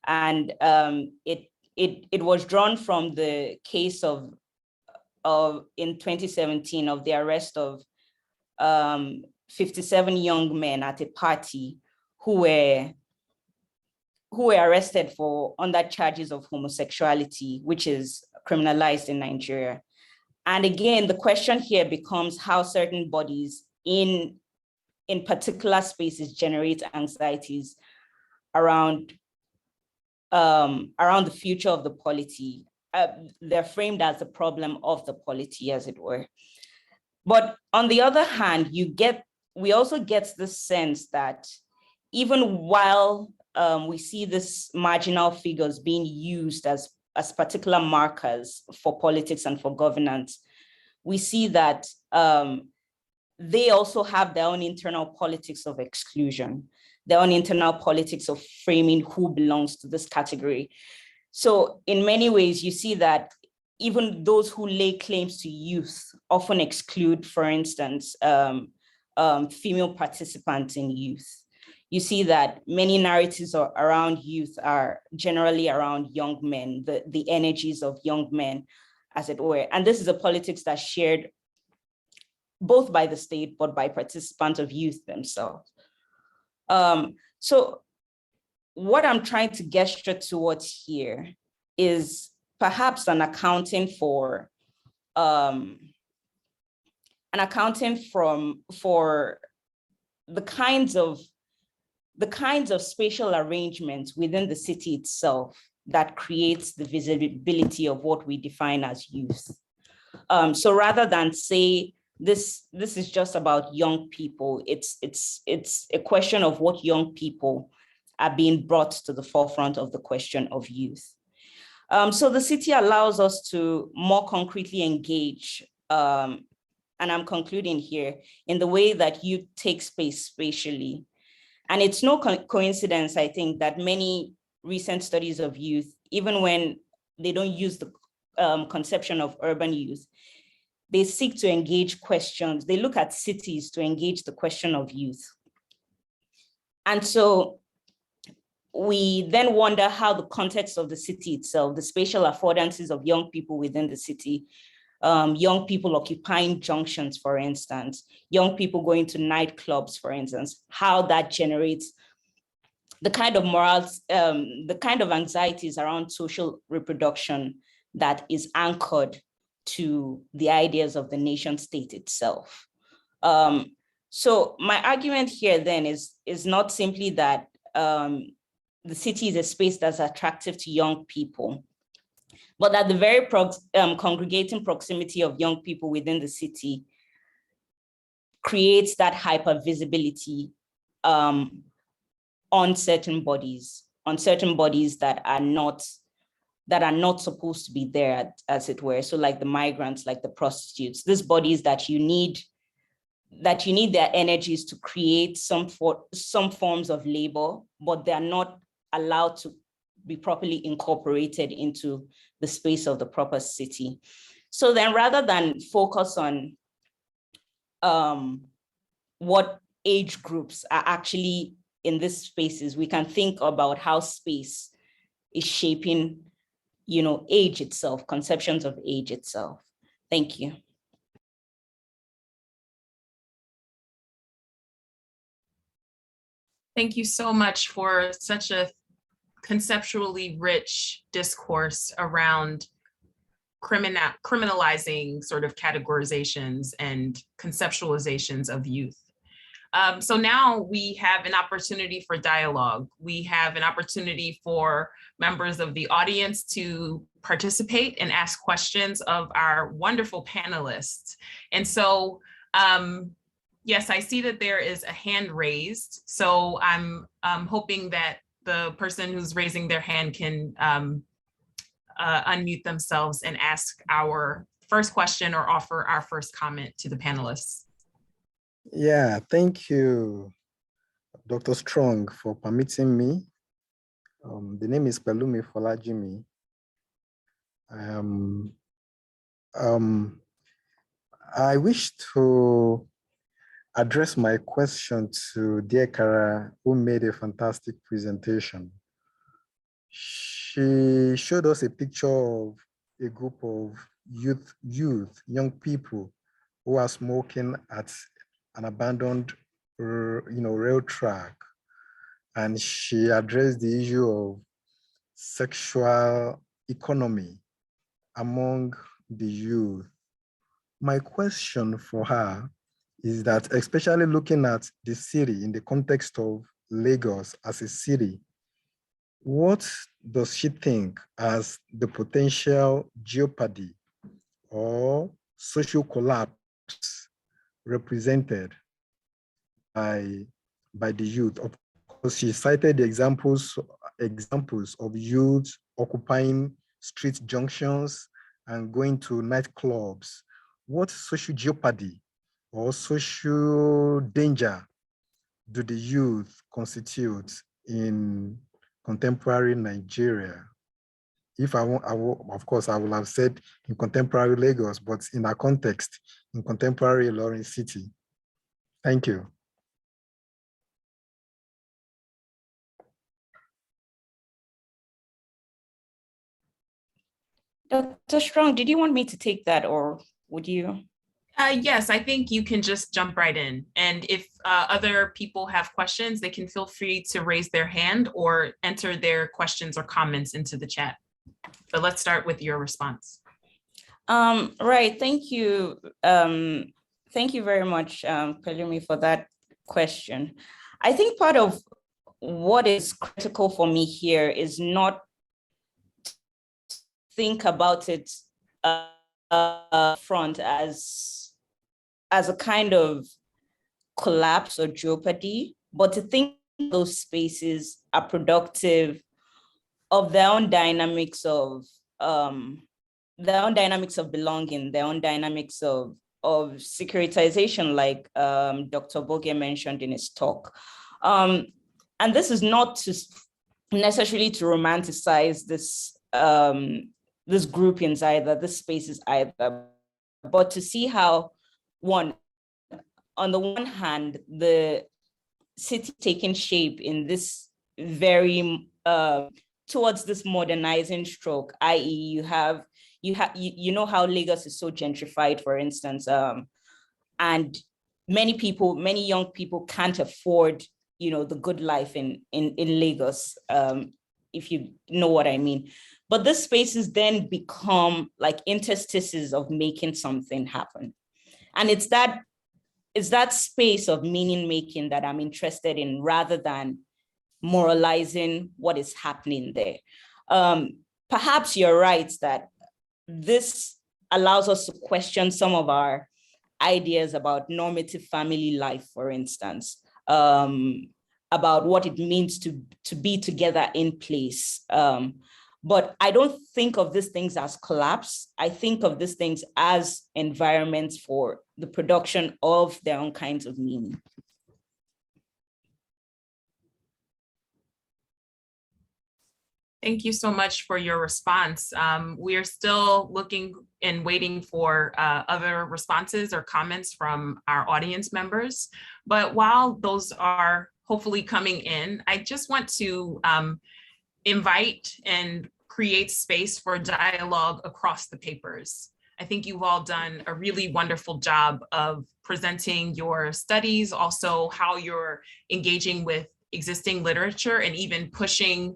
And it was drawn from the case of in 2017 of the arrest of 57 young men at a party who were arrested under charges of homosexuality, which is criminalized in Nigeria. And again, the question here becomes how certain bodies in particular spaces generate anxieties around the future of the polity. They're framed as the problem of the polity, as it were. But on the other hand, we also get the sense that even while we see this marginal figures being used as particular markers for politics and for governance, we see that they also have their own internal politics of exclusion, their own internal politics of framing who belongs to this category. So in many ways, you see that even those who lay claims to youth often exclude, for instance, female participants in youth. You see that many narratives around youth are generally around young men, the energies of young men, as it were. And this is a politics that's shared both by the state, but by participants of youth themselves. So what I'm trying to gesture towards here is perhaps an accounting for the kinds of spatial arrangements within the city itself that creates the visibility of what we define as youth. So rather than say this is just about young people, it's a question of what young people are being brought to the forefront of the question of youth. So the city allows us to more concretely engage, and I'm concluding here, in the way that youth take space spatially. And it's no coincidence, I think, that many recent studies of youth, even when they don't use the conception of urban youth, they seek to engage questions. They look at cities to engage the question of youth. And so we then wonder how the context of the city itself, the spatial affordances of young people within the city, young people occupying junctions, for instance, young people going to nightclubs, for instance, how that generates the kind of morals, the kind of anxieties around social reproduction that is anchored to the ideas of the nation state itself. So my argument here then is not simply that the city is a space that's attractive to young people, but that the very congregating proximity of young people within the city creates that hypervisibility on certain bodies that are not supposed to be there, as it were. So like the migrants, like the prostitutes, these bodies that you need their energies to create some forms of labor, but they're not allowed to be properly incorporated into the space of the proper city. So then rather than focus on what age groups are actually in these spaces, we can think about how space is shaping, age itself, conceptions of age itself. Thank you. Thank you so much for such a conceptually rich discourse around criminalizing sort of categorizations and conceptualizations of youth. So now we have an opportunity for dialogue. We have an opportunity for members of the audience to participate and ask questions of our wonderful panelists. And so, yes, I see that there is a hand raised. So I'm hoping that the person who's raising their hand can unmute themselves and ask our first question or offer our first comment to the panelists. Yeah, thank you, Dr. Strong, for permitting me. The name is Pelumi Folajimi. I wish to address my question to dear Kara, who made a fantastic presentation. She showed us a picture of a group of young people who are smoking at an abandoned rail track. And she addressed the issue of sexual economy among the youth. My question for her is that, especially looking at the city in the context of Lagos as a city, what does she think as the potential jeopardy or social collapse represented by the youth She cited the examples of youth occupying street junctions and going to nightclubs. What social jeopardy or social danger do the youth constitute in contemporary Nigeria? If I want, of course, I will have said in contemporary Lagos, but in our context, in contemporary Ilorin City. Thank you. Dr. Strong, did you want me to take that or would you? Yes, I think you can just jump right in. And if other people have questions, they can feel free to raise their hand or enter their questions or comments into the chat. But let's start with your response. Right, thank you. Thank you very much, Pelumi, for that question. I think part of what is critical for me here is not think about it front as a kind of collapse or jeopardy, but to think those spaces are productive of their own dynamics of belonging, their own dynamics of securitization, like Dr. Boge mentioned in his talk. And this is not to necessarily to romanticize this this groupings either, this spaces either, but to see how on the one hand, the city taking shape in this very towards this modernizing stroke, i.e. you know how Lagos is so gentrified, for instance, and many young people can't afford, the good life in Lagos, if you know what I mean. But the spaces then become like interstices of making something happen. And it's that space of meaning making that I'm interested in, rather than moralizing what is happening there. Perhaps you're right that this allows us to question some of our ideas about normative family life, for instance, about what it means to be together in place. But I don't think of these things as collapse. I think of these things as environments for the production of their own kinds of meaning. Thank you so much for your response. We are still looking and waiting for other responses or comments from our audience members. But while those are hopefully coming in, I just want to invite and create space for dialogue across the papers. I think you've all done a really wonderful job of presenting your studies, also how you're engaging with existing literature and even pushing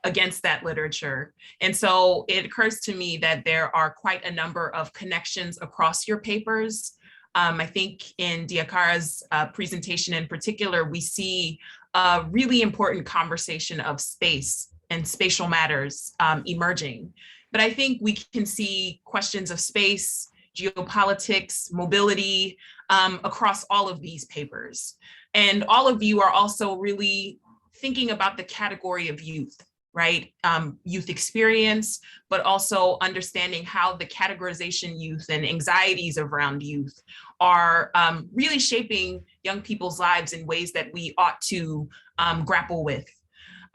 against that literature. And so it occurs to me that there are quite a number of connections across your papers. I think in Diakara's presentation in particular, we see a really important conversation of space and spatial matters emerging. But I think we can see questions of space, geopolitics, mobility across all of these papers. And all of you are also really thinking about the category of youth, right? Youth experience, but also understanding how the categorization youth and anxieties around youth are really shaping young people's lives in ways that we ought to grapple with.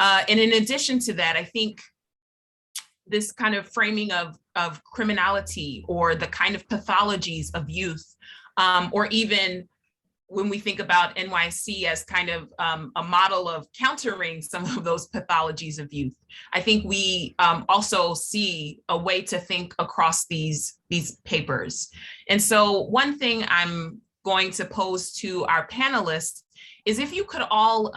And in addition to that, I think this kind of framing of criminality or the kind of pathologies of youth, or even when we think about NYC as kind of a model of countering some of those pathologies of youth, I think we also see a way to think across these papers. And so one thing I'm going to pose to our panelists is if you could all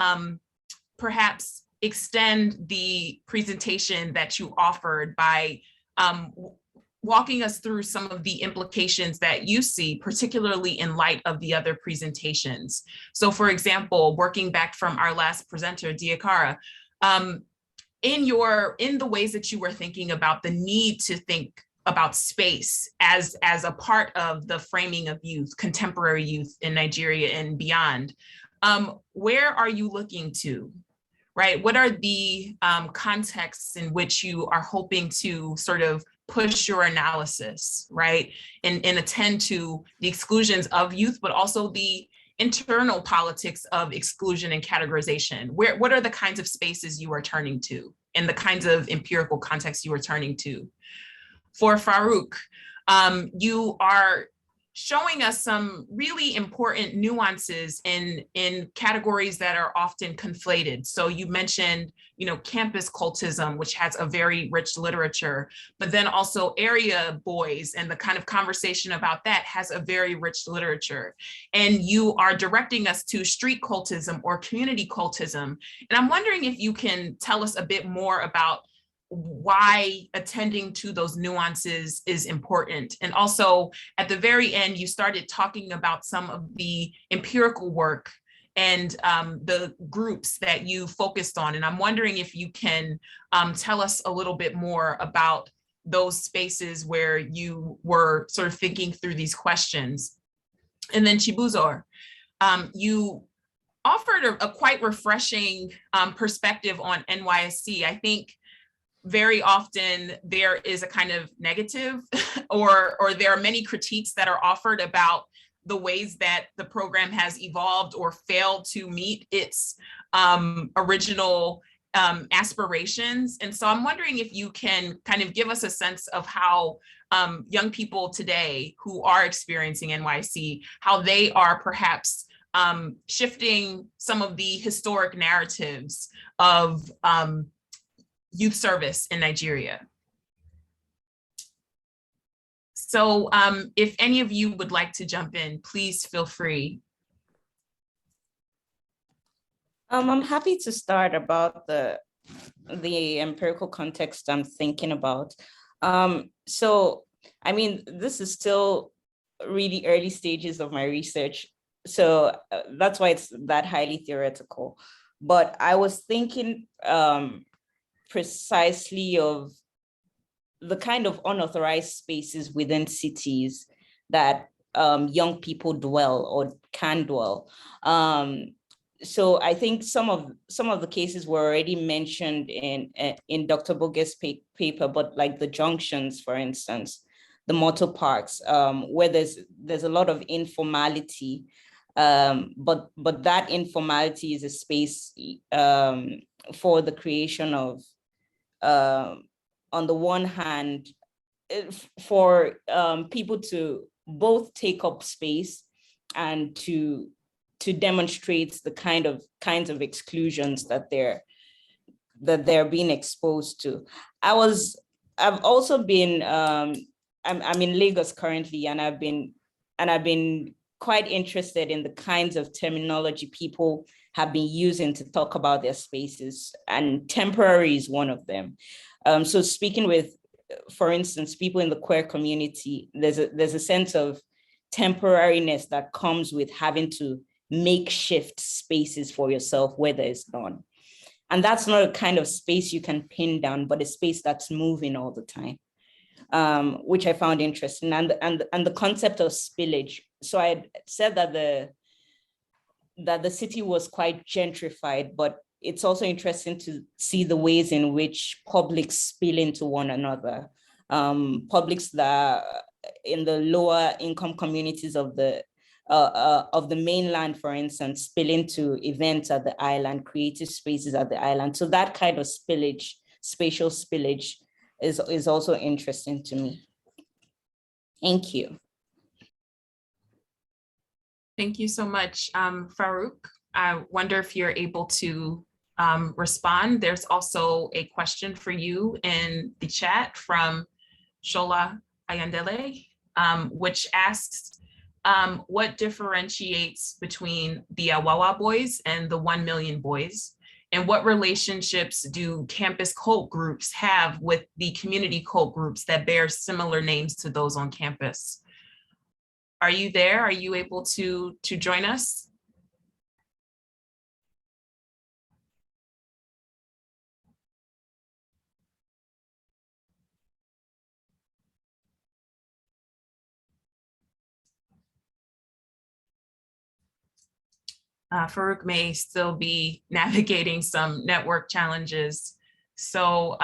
perhaps extend the presentation that you offered by walking us through some of the implications that you see, particularly in light of the other presentations. So for example, working back from our last presenter, Diakara, in the ways that you were thinking about the need to think about space as a part of the framing of youth, contemporary youth in Nigeria and beyond, where are you looking to right? What are the contexts in which you are hoping to sort of push your analysis, right? And attend to the exclusions of youth, but also the internal politics of exclusion and categorization. What are the kinds of spaces you are turning to and the kinds of empirical contexts you are turning to? For Farouk, you are showing us some really important nuances in categories that are often conflated. So you mentioned, campus cultism, which has a very rich literature, but then also area boys and the kind of conversation about that has a very rich literature. And you are directing us to street cultism or community cultism. And I'm wondering if you can tell us a bit more about why attending to those nuances is important. And also at the very end, you started talking about some of the empirical work and the groups that you focused on. And I'm wondering if you can tell us a little bit more about those spaces where you were sort of thinking through these questions. And then Chibuzor, you offered a quite refreshing perspective on NYSC. I think very often there is a kind of negative or there are many critiques that are offered about the ways that the program has evolved or failed to meet its original aspirations. And so I'm wondering if you can kind of give us a sense of how young people today who are experiencing NYC, how they are perhaps shifting some of the historic narratives of youth service in Nigeria. So if any of you would like to jump in, please feel free. I'm happy to start about the empirical context I'm thinking about. So, I mean, this is still really early stages of my research. So that's why it's that highly theoretical. But I was thinking precisely of the kind of unauthorized spaces within cities that young people dwell or can dwell. So I think some of the cases were already mentioned in Dr. Boge's paper, but like the junctions, for instance, the motor parks, where there's a lot of informality, but that informality is a space for the creation of, on the one hand, for people to both take up space and to demonstrate the kinds of exclusions that they're being exposed to. I've also been I'm in Lagos currently, and I've been quite interested in the kinds of terminology people have been using to talk about their spaces, and temporary is one of them. So speaking with, for instance, people in the queer community, there's a sense of temporariness that comes with having to makeshift spaces for yourself where there is none. And that's not a kind of space you can pin down, but a space that's moving all the time, which I found interesting. And the concept of spillage. So I had said that the city was quite gentrified, but it's also interesting to see the ways in which publics spill into one another. Publics that in the lower income communities of the mainland, for instance, spill into events at the island, creative spaces at the island. So that kind of spillage, spatial spillage, is also interesting to me. Thank you. Thank you so much, Farouk. I wonder if you're able to respond. There's also a question for you in the chat from Shola Ayandele, which asks, what differentiates between the Awawa boys and the 1 Million boys? And what relationships do campus cult groups have with the community cult groups that bear similar names to those on campus? Are you there? Are you able to join us? Farouk may still be navigating some network challenges. So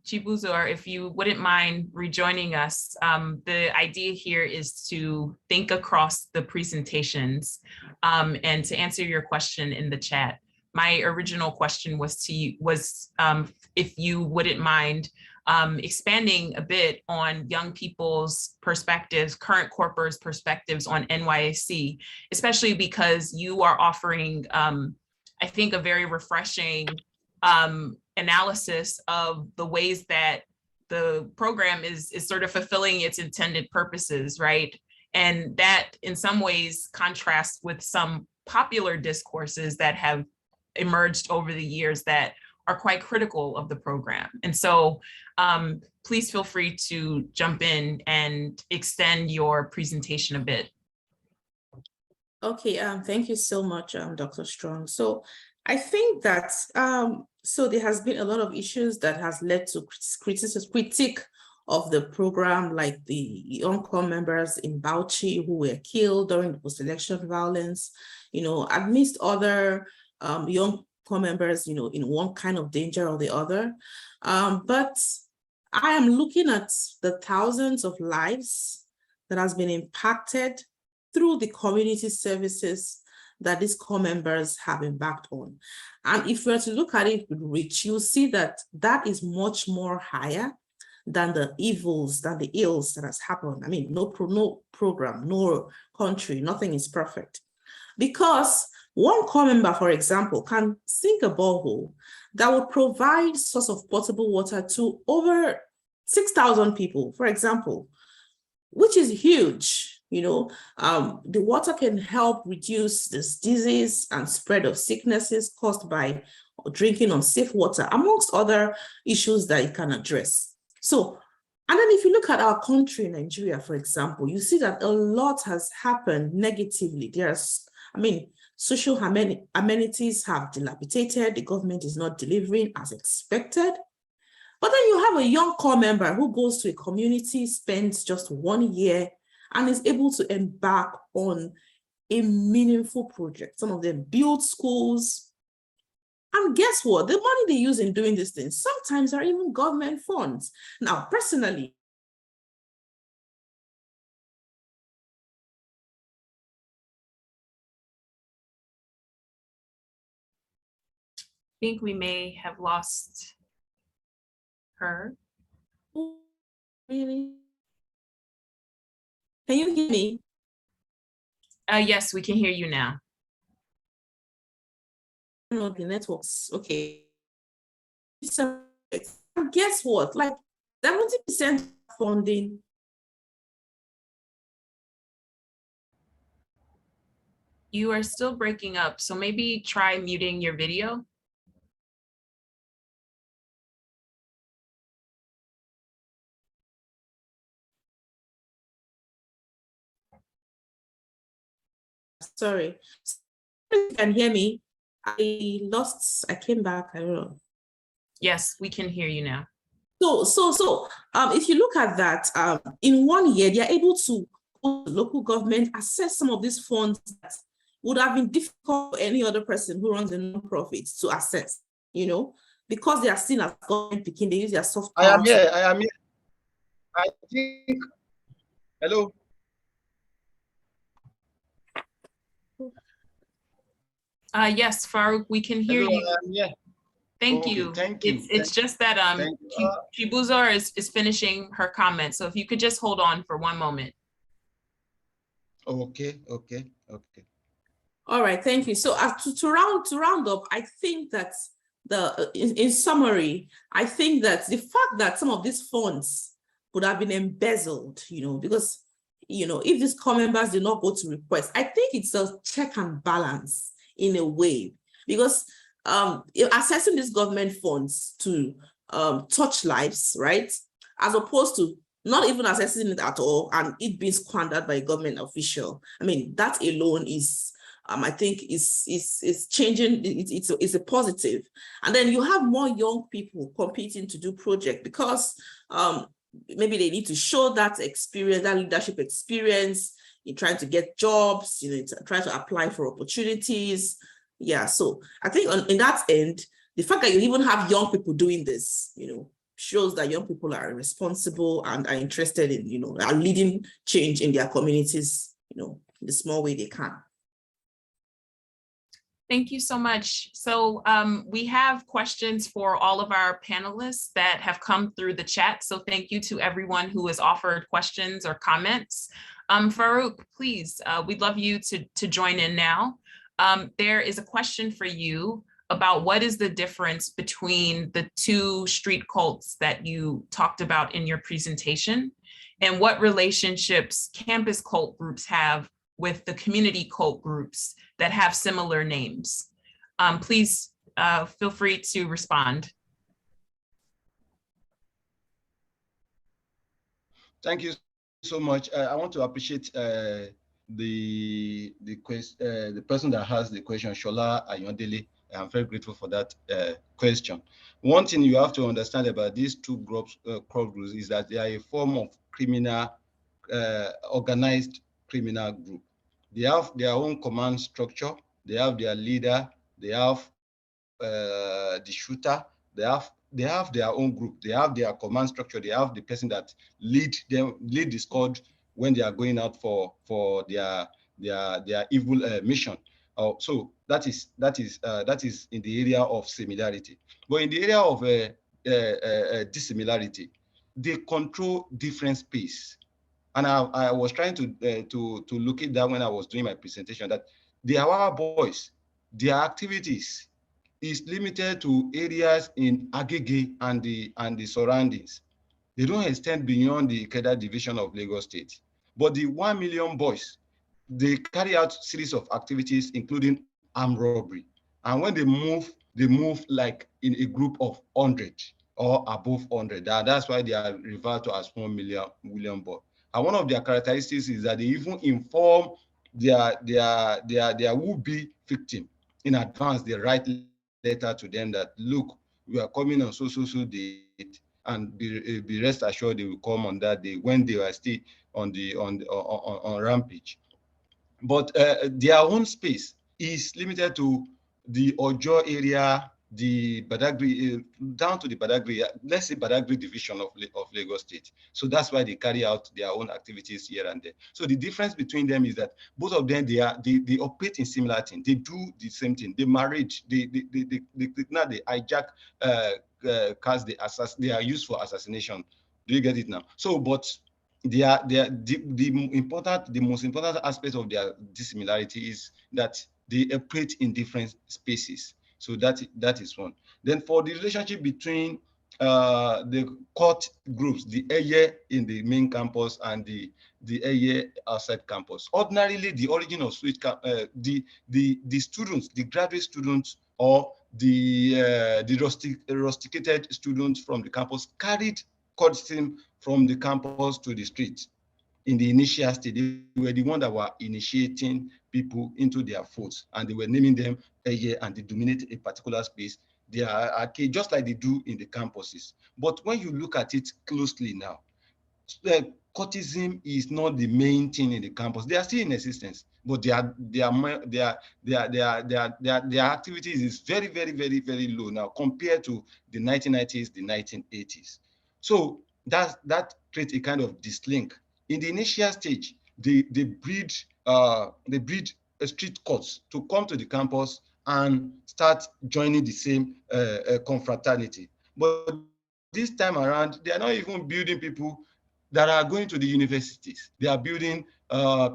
Chibuzor, if you wouldn't mind rejoining us, the idea here is to think across the presentations and to answer your question in the chat. My original question was if you wouldn't mind expanding a bit on young people's perspectives, current corporates' perspectives on NYSC, especially because you are offering, I think, a very refreshing analysis of the ways that the program is sort of fulfilling its intended purposes, right? And that in some ways contrasts with some popular discourses that have emerged over the years that are quite critical of the program. And so please feel free to jump in and extend your presentation a bit. Okay, thank you so much, Dr. Strong. So I think that, so there has been a lot of issues that has led to critique of the program, like the young corps members in Bauchi who were killed during the post-election violence, amidst other young corps members, in one kind of danger or the other. But I am looking at the thousands of lives that has been impacted through the community services that these corps members have embarked on. And if we were to look at it with reach, you'll see that that is much more higher than the evils, than the ills that has happened. I mean, no program, no country, nothing is perfect. Because one corps member, for example, can sink a borehole that will provide source of potable water to over 6,000 people, for example, which is huge. The water can help reduce this disease and spread of sicknesses caused by drinking unsafe water, amongst other issues that it can address. So, and then if you look at our country, Nigeria, for example, you see that a lot has happened negatively. Social amenities have dilapidated, the government is not delivering as expected. But then you have a young corps member who goes to a community, spends just 1 year, and is able to embark on a meaningful project. Some of them build schools. And guess what? The money they use in doing these things sometimes are even government funds. Now, personally, I think we may have lost her. really? Can you hear me? Yes, we can hear you now. No, the networks, okay. So, guess what? Like 70% funding. You are still breaking up, so maybe try muting your video. Sorry. You can hear me. I came back, I don't know. Yes, we can hear you now. So if you look at that, in 1 year, they're able to go to local government, assess some of these funds that would have been difficult for any other person who runs a non-profit to assess, because they are seen as government picking, they use their soft power. I am here. I think, hello. Yes, Farouk, we can hear Hello, you. I am here. Thank Okay, you. thank you. It's just that Chibuzor is finishing her comment. So if you could just hold on for one moment. Okay. All right, thank you. So to round up, I think that in summary, I think that the fact that some of these funds would have been embezzled, because if these corps members did not go to request, I think it's a check and balance in a way, because assessing these government funds to touch lives, right, as opposed to not even assessing it at all and it being squandered by a government official. I mean, that alone is, I think, is changing. It's a positive. And then you have more young people competing to do project because maybe they need to show that experience, that leadership experience, you're trying to get jobs, trying to apply for opportunities. Yeah, so I think in that end, the fact that you even have young people doing this, shows that young people are responsible and are interested in, are leading change in their communities, in the small way they can. Thank you so much. So we have questions for all of our panelists that have come through the chat. So thank you to everyone who has offered questions or comments. Farouk, please, we'd love you to join in now. There is a question for you about what is the difference between the two street cults that you talked about in your presentation, and what relationships campus cult groups have with the community cult groups that have similar names. Please feel free to respond. Thank you so much. I want to appreciate the person that has the question, Shola Ayondele. I'm very grateful for that question. One thing you have to understand about these two groups is that they are a form of criminal, organized criminal group. They have their own command structure. They have their leader. They have the shooter. They have their own group. They have their command structure. They have the person that lead the squad when they are going out for their evil mission. So that is in the area of similarity. But in the area of dissimilarity, they control different space. And I was trying to look at that when I was doing my presentation, that the Awawa boys, their activities is limited to areas in Agege and the surroundings. They don't extend beyond the Ikeda division of Lagos State. But the 1 million boys, they carry out series of activities, including armed robbery. And when they move like in a group of 100 or above 100. That's why they are referred to as 1 million boys. And one of their characteristics is that they even inform their would-be victim in advance. They write letter to them that, look, we are coming on so date, and be rest assured they will come on that day when they are still on rampage. But their own space is limited to the Ojo area, the Badagry, down to the Badagry, let's say Badagry division of Lagos State. So that's why they carry out their own activities here and there. So the difference between them is that both of them, they operate in similar things. They do the same thing. They married, they hijack cars, they are used for assassination. Do you get it now? So, but the most important aspect of their dissimilarity is that they operate in different spaces. So that is one. Then for the relationship between the court groups, the Eye in the main campus and the Eye outside campus. Ordinarily, the origin of the students, the graduate students, or the rusticated students from the campus carried courtism from the campus to the street. In the initial stage, they were the ones that were initiating people into their folds, and they were naming them Eye, and they dominate a particular space. They are arcade, just like they do in the campuses. But when you look at it closely now, courtism is not the main thing in the campus. They are still in existence, but their activities is very, very, very, very low now compared to the 1990s, the 1980s. So that creates a kind of dislink. In the initial stage, they breed street courts to come to the campus and start joining the same confraternity. But this time around, they are not even building people that are going to the universities. They are building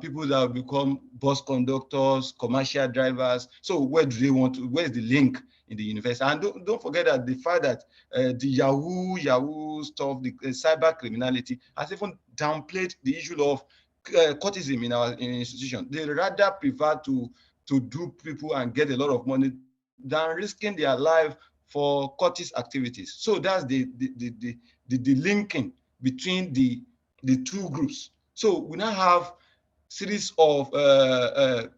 people that will become bus conductors, commercial drivers. So where do they want to, where's the link in the university? And don't forget that the fact that the Yahoo stuff, the cyber criminality has even downplayed the issue of courtism in our institution. They rather prefer to dupe people and get a lot of money than risking their life for courtis activities. So that's the linking between the two groups. So we now have series of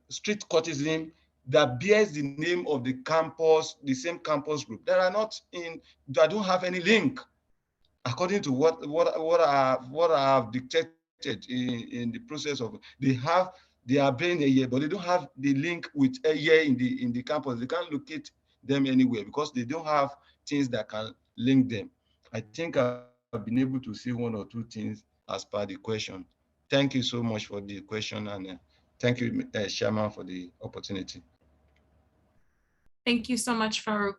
street courtism that bears the name of the campus, the same campus group, that are not in, that don't have any link, according to what I have dictated in the process of, they are being a year, but they don't have the link with a year in the campus. They can't locate them anywhere because they don't have things that can link them. I think I've been able to see one or two things as per the question. Thank you so much for the question, and thank you, Chairman, for the opportunity. Thank you so much, Farouk.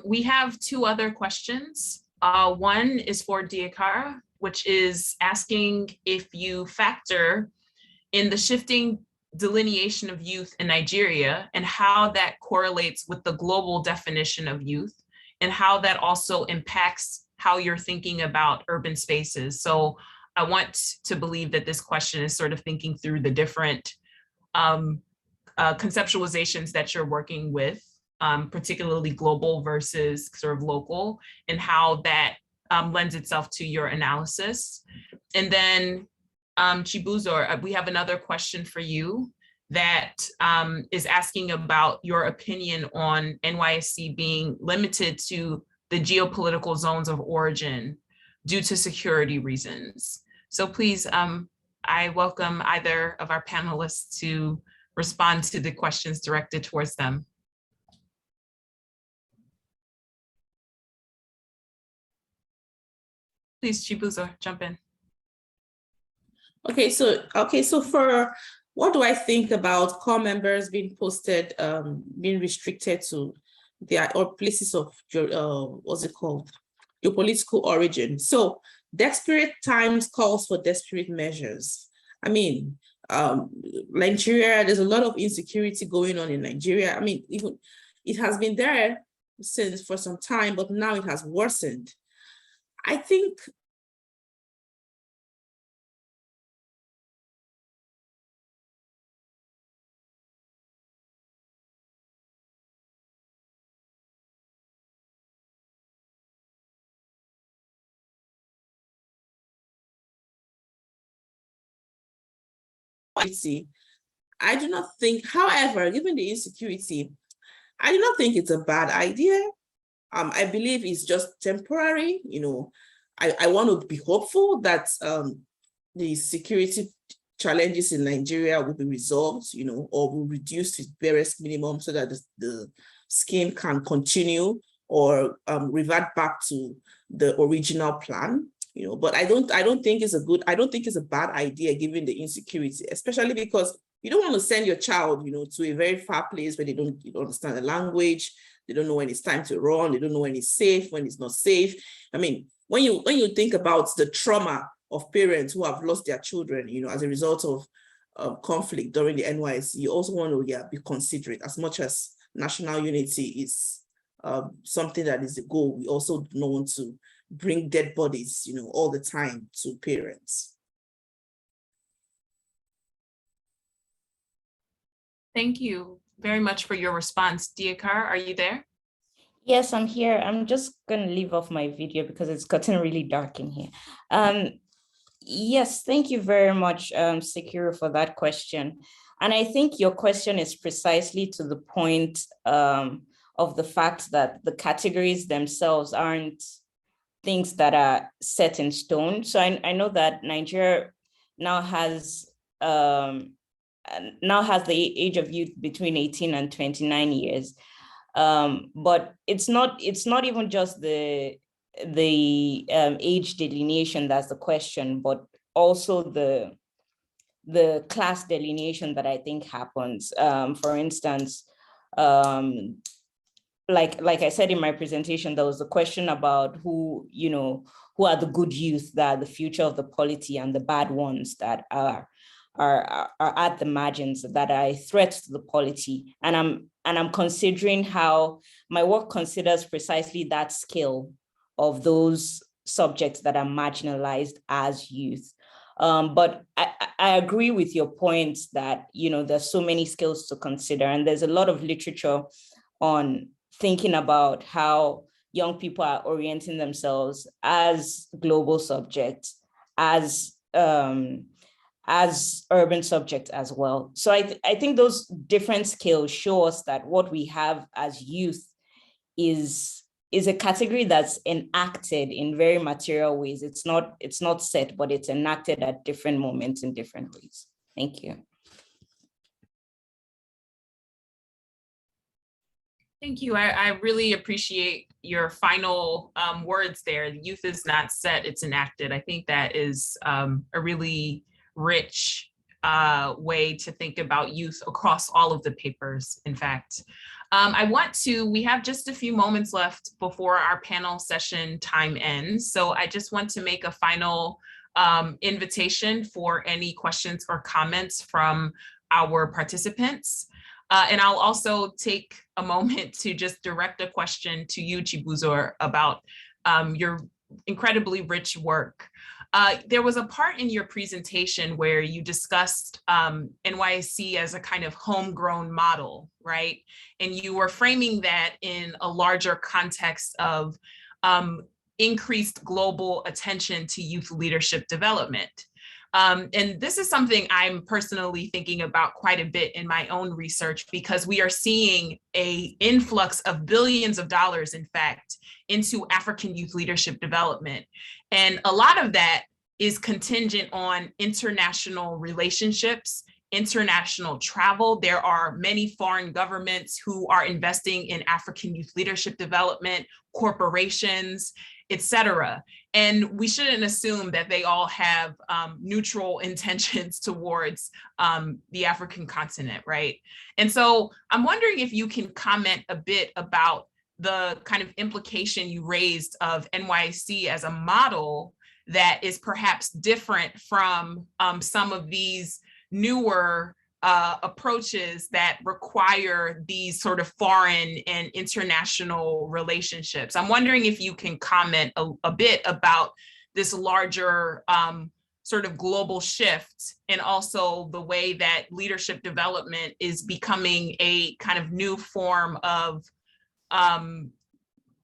We have two other questions. One is for Diakara, which is asking if you factor in the shifting delineation of youth in Nigeria and how that correlates with the global definition of youth and how that also impacts how you're thinking about urban spaces. So I want to believe that this question is sort of thinking through the different conceptualizations that you're working with, particularly global versus sort of local, and how that lends itself to your analysis. And then Chibuzor, we have another question for you that is asking about your opinion on NYSC being limited to the geopolitical zones of origin due to security reasons. So please, I welcome either of our panelists to respond to the questions directed towards them. Please, Chibuzor, jump in. Okay, so for what do I think about core members being posted, being restricted to their or places of what's it called, your political origin? So desperate times calls for desperate measures. I mean, Nigeria, there's a lot of insecurity going on in Nigeria. I mean, even it has been there since for some time, but now it has worsened. I think I do not think, however, given the insecurity, I do not think it's a bad idea. I believe it's just temporary. You know, I want to be hopeful that the security challenges in Nigeria will be resolved, you know, or will reduce to barest minimum so that the scheme can continue or revert back to the original plan. You know, but I don't think it's a bad idea given the insecurity, especially because you don't want to send your child, you know, to a very far place where you don't understand the language, they don't know when it's time to run, they don't know when it's safe, when it's not safe. I mean, when you think about the trauma of parents who have lost their children, you know, as a result of conflict during the NYSC, you also want to be considerate. As much as national unity is something that is a goal, we also don't want to bring dead bodies, you know, all the time to parents. Thank you very much for your response. Diakara, are you there? Yes, I'm here. I'm just going to leave off my video because it's gotten really dark in here. Yes, thank you very much, Sekiro, for that question. And I think your question is precisely to the point of the fact that the categories themselves aren't things that are set in stone. So I know that Nigeria now has the age of youth between 18 and 29 years. But it's not even just the age delineation that's the question, but also the class delineation that I think happens. For instance, like I said in my presentation, there was a question about who are the good youth that are the future of the polity and the bad ones that are at the margins, that are a threat to the polity. And I'm considering how my work considers precisely that scale of those subjects that are marginalized as youth. But I agree with your points that, you know, there's so many skills to consider, and there's a lot of literature on thinking about how young people are orienting themselves as global subjects, as urban subjects as well. So I think those different skills show us that what we have as youth is is a category that's enacted in very material ways. It's not set, but it's enacted at different moments in different ways. Thank you. Thank you. I really appreciate your final words there. The youth is not set, it's enacted. I think that is a really rich way to think about youth across all of the papers, in fact. We have just a few moments left before our panel session time ends. So I just want to make a final invitation for any questions or comments from our participants. And I'll also take a moment to just direct a question to you, Chibuzor, about your incredibly rich work. There was a part in your presentation where you discussed NYSC as a kind of homegrown model, right? And you were framing that in a larger context of increased global attention to youth leadership development. And this is something I'm personally thinking about quite a bit in my own research, because we are seeing an influx of billions of dollars, in fact, into African youth leadership development. And a lot of that is contingent on international relationships, international travel. There are many foreign governments who are investing in African youth leadership development, corporations, etc. And we shouldn't assume that they all have neutral intentions towards the African continent, right? And so I'm wondering if you can comment a bit about the kind of implication you raised of NYSC as a model that is perhaps different from some of these newer approaches that require these sort of foreign and international relationships. I'm wondering if you can comment a bit about this larger sort of global shift, and also the way that leadership development is becoming a kind of new form of,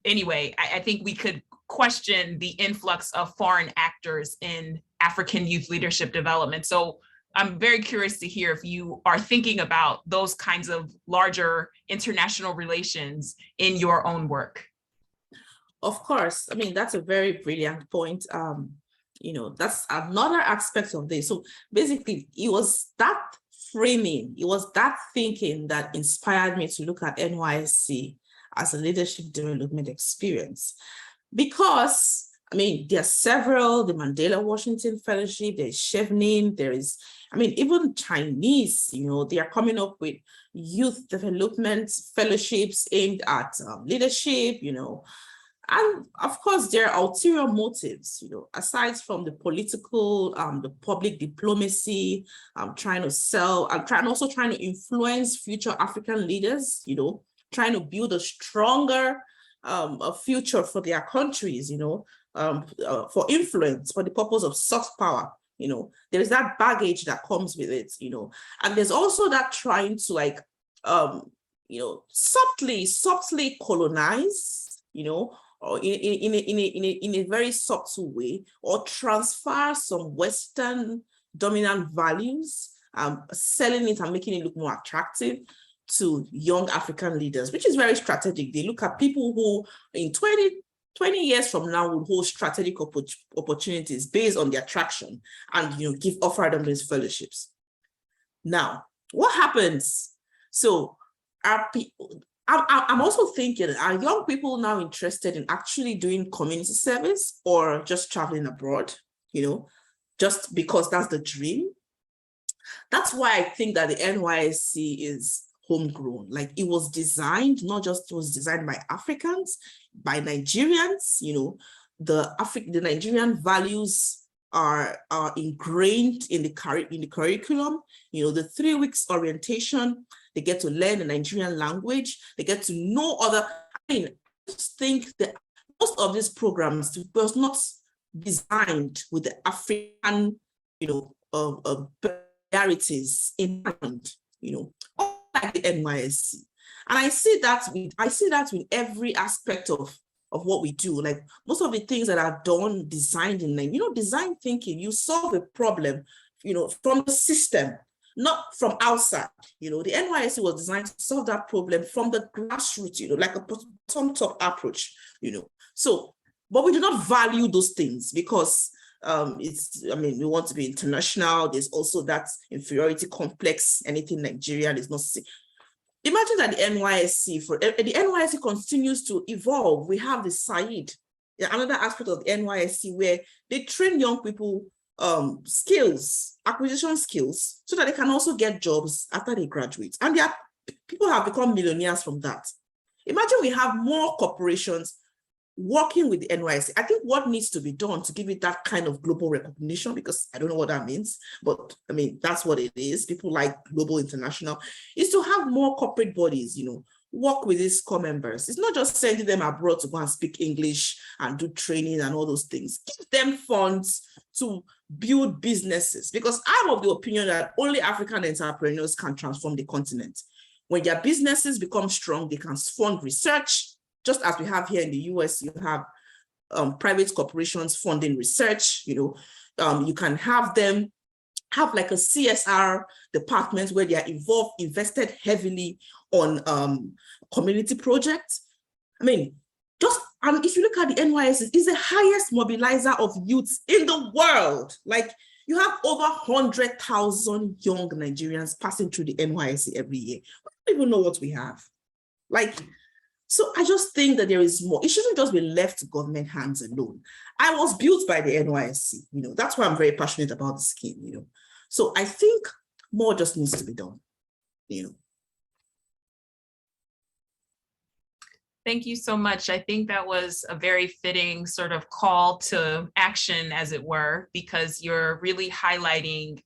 anyway, I think we could question the influx of foreign actors in African youth leadership development. So I'm very curious to hear if you are thinking about those kinds of larger international relations in your own work. Of course, I mean, that's a very brilliant point. You know, that's another aspect of this. So basically, it was that framing, it was that thinking that inspired me to look at NYSC as a leadership development experience. Because, I mean, there are several, the Mandela Washington Fellowship, there's Chevening, there is, I mean, even Chinese, you know, they are coming up with youth development fellowships aimed at leadership, you know. And of course, there are ulterior motives, you know, aside from the political, the public diplomacy, trying to sell, and also trying to influence future African leaders, you know, trying to build a stronger a future for their countries, you know, for influence, for the purpose of soft power, you know. There is that baggage that comes with it, you know. And there's also that trying to, like, you know, subtly colonize, you know, or in a very subtle way, or transfer some Western dominant values, selling it and making it look more attractive to young African leaders, which is very strategic. They look at people who in 20 years from now will hold strategic opportunities based on their traction, and, you know, offer them these fellowships. Now, what happens? So I'm also thinking, are young people now interested in actually doing community service or just traveling abroad, you know, just because that's the dream? That's why I think that the NYSC is homegrown. Like, it was designed, not just it was designed by Africans, by Nigerians, you know. The Nigerian values are ingrained in the curriculum. You know, the 3 weeks orientation, they get to learn the Nigerian language, they get to know other, I mean, I just think that most of these programs was not designed with the African, you know, priorities in mind, you know, like the NYSC. And I see that with every aspect of what we do. Like, most of the things that are done, designed in, you know, design thinking, you solve a problem, you know, from the system. not from outside. The NYSC was designed to solve that problem from the grassroots, like a bottom-top approach, So, but we do not value those things because we want to be international. There's also that inferiority complex. Anything Nigerian is not safe. Imagine that the NYSC continues to evolve. We have the SAID, another aspect of the NYSC where they train young people acquisition skills, so that they can also get jobs after they graduate. And people have become millionaires from that. Imagine we have more corporations working with the NYSC. I think what needs to be done to give it that kind of global recognition, because I don't know what that means, but that's what it is. People like global international, is to have more corporate bodies, work with these core members. It's not just sending them abroad to go and speak English and do training and all those things. Give them funds to build businesses, because I'm of the opinion that only African entrepreneurs can transform the continent. When their businesses become strong, they can fund research. Just as we have here in the US, you have private corporations funding research. You can have them have like a CSR department where they are invested heavily on community projects. If you look at the NYSC, it's the highest mobilizer of youths in the world. Like, you have over 100,000 young Nigerians passing through the NYSC every year. We don't even know what we have. So I just think that there is more. It shouldn't just be left to government hands alone. I was built by the NYSC, that's why I'm very passionate about the scheme, So I think more just needs to be done, Thank you so much. I think that was a very fitting sort of call to action, as it were, because you're really highlighting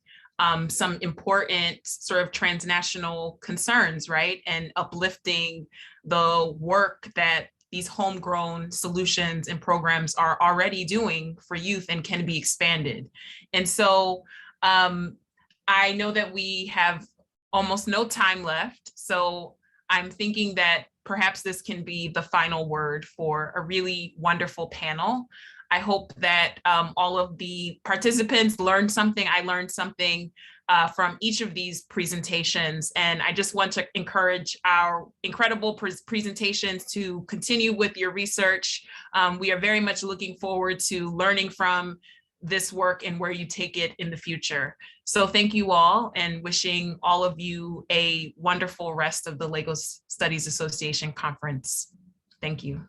some important sort of transnational concerns, right? And uplifting the work that these homegrown solutions and programs are already doing for youth and can be expanded. And so I know that we have almost no time left. So I'm thinking that perhaps this can be the final word for a really wonderful panel. I hope that all of the participants learned something. I learned something from each of these presentations. And I just want to encourage our incredible presentations to continue with your research. We are very much looking forward to learning from this work and where you take it in the future. So thank you all, and wishing all of you a wonderful rest of the Lagos Studies Association conference. Thank you.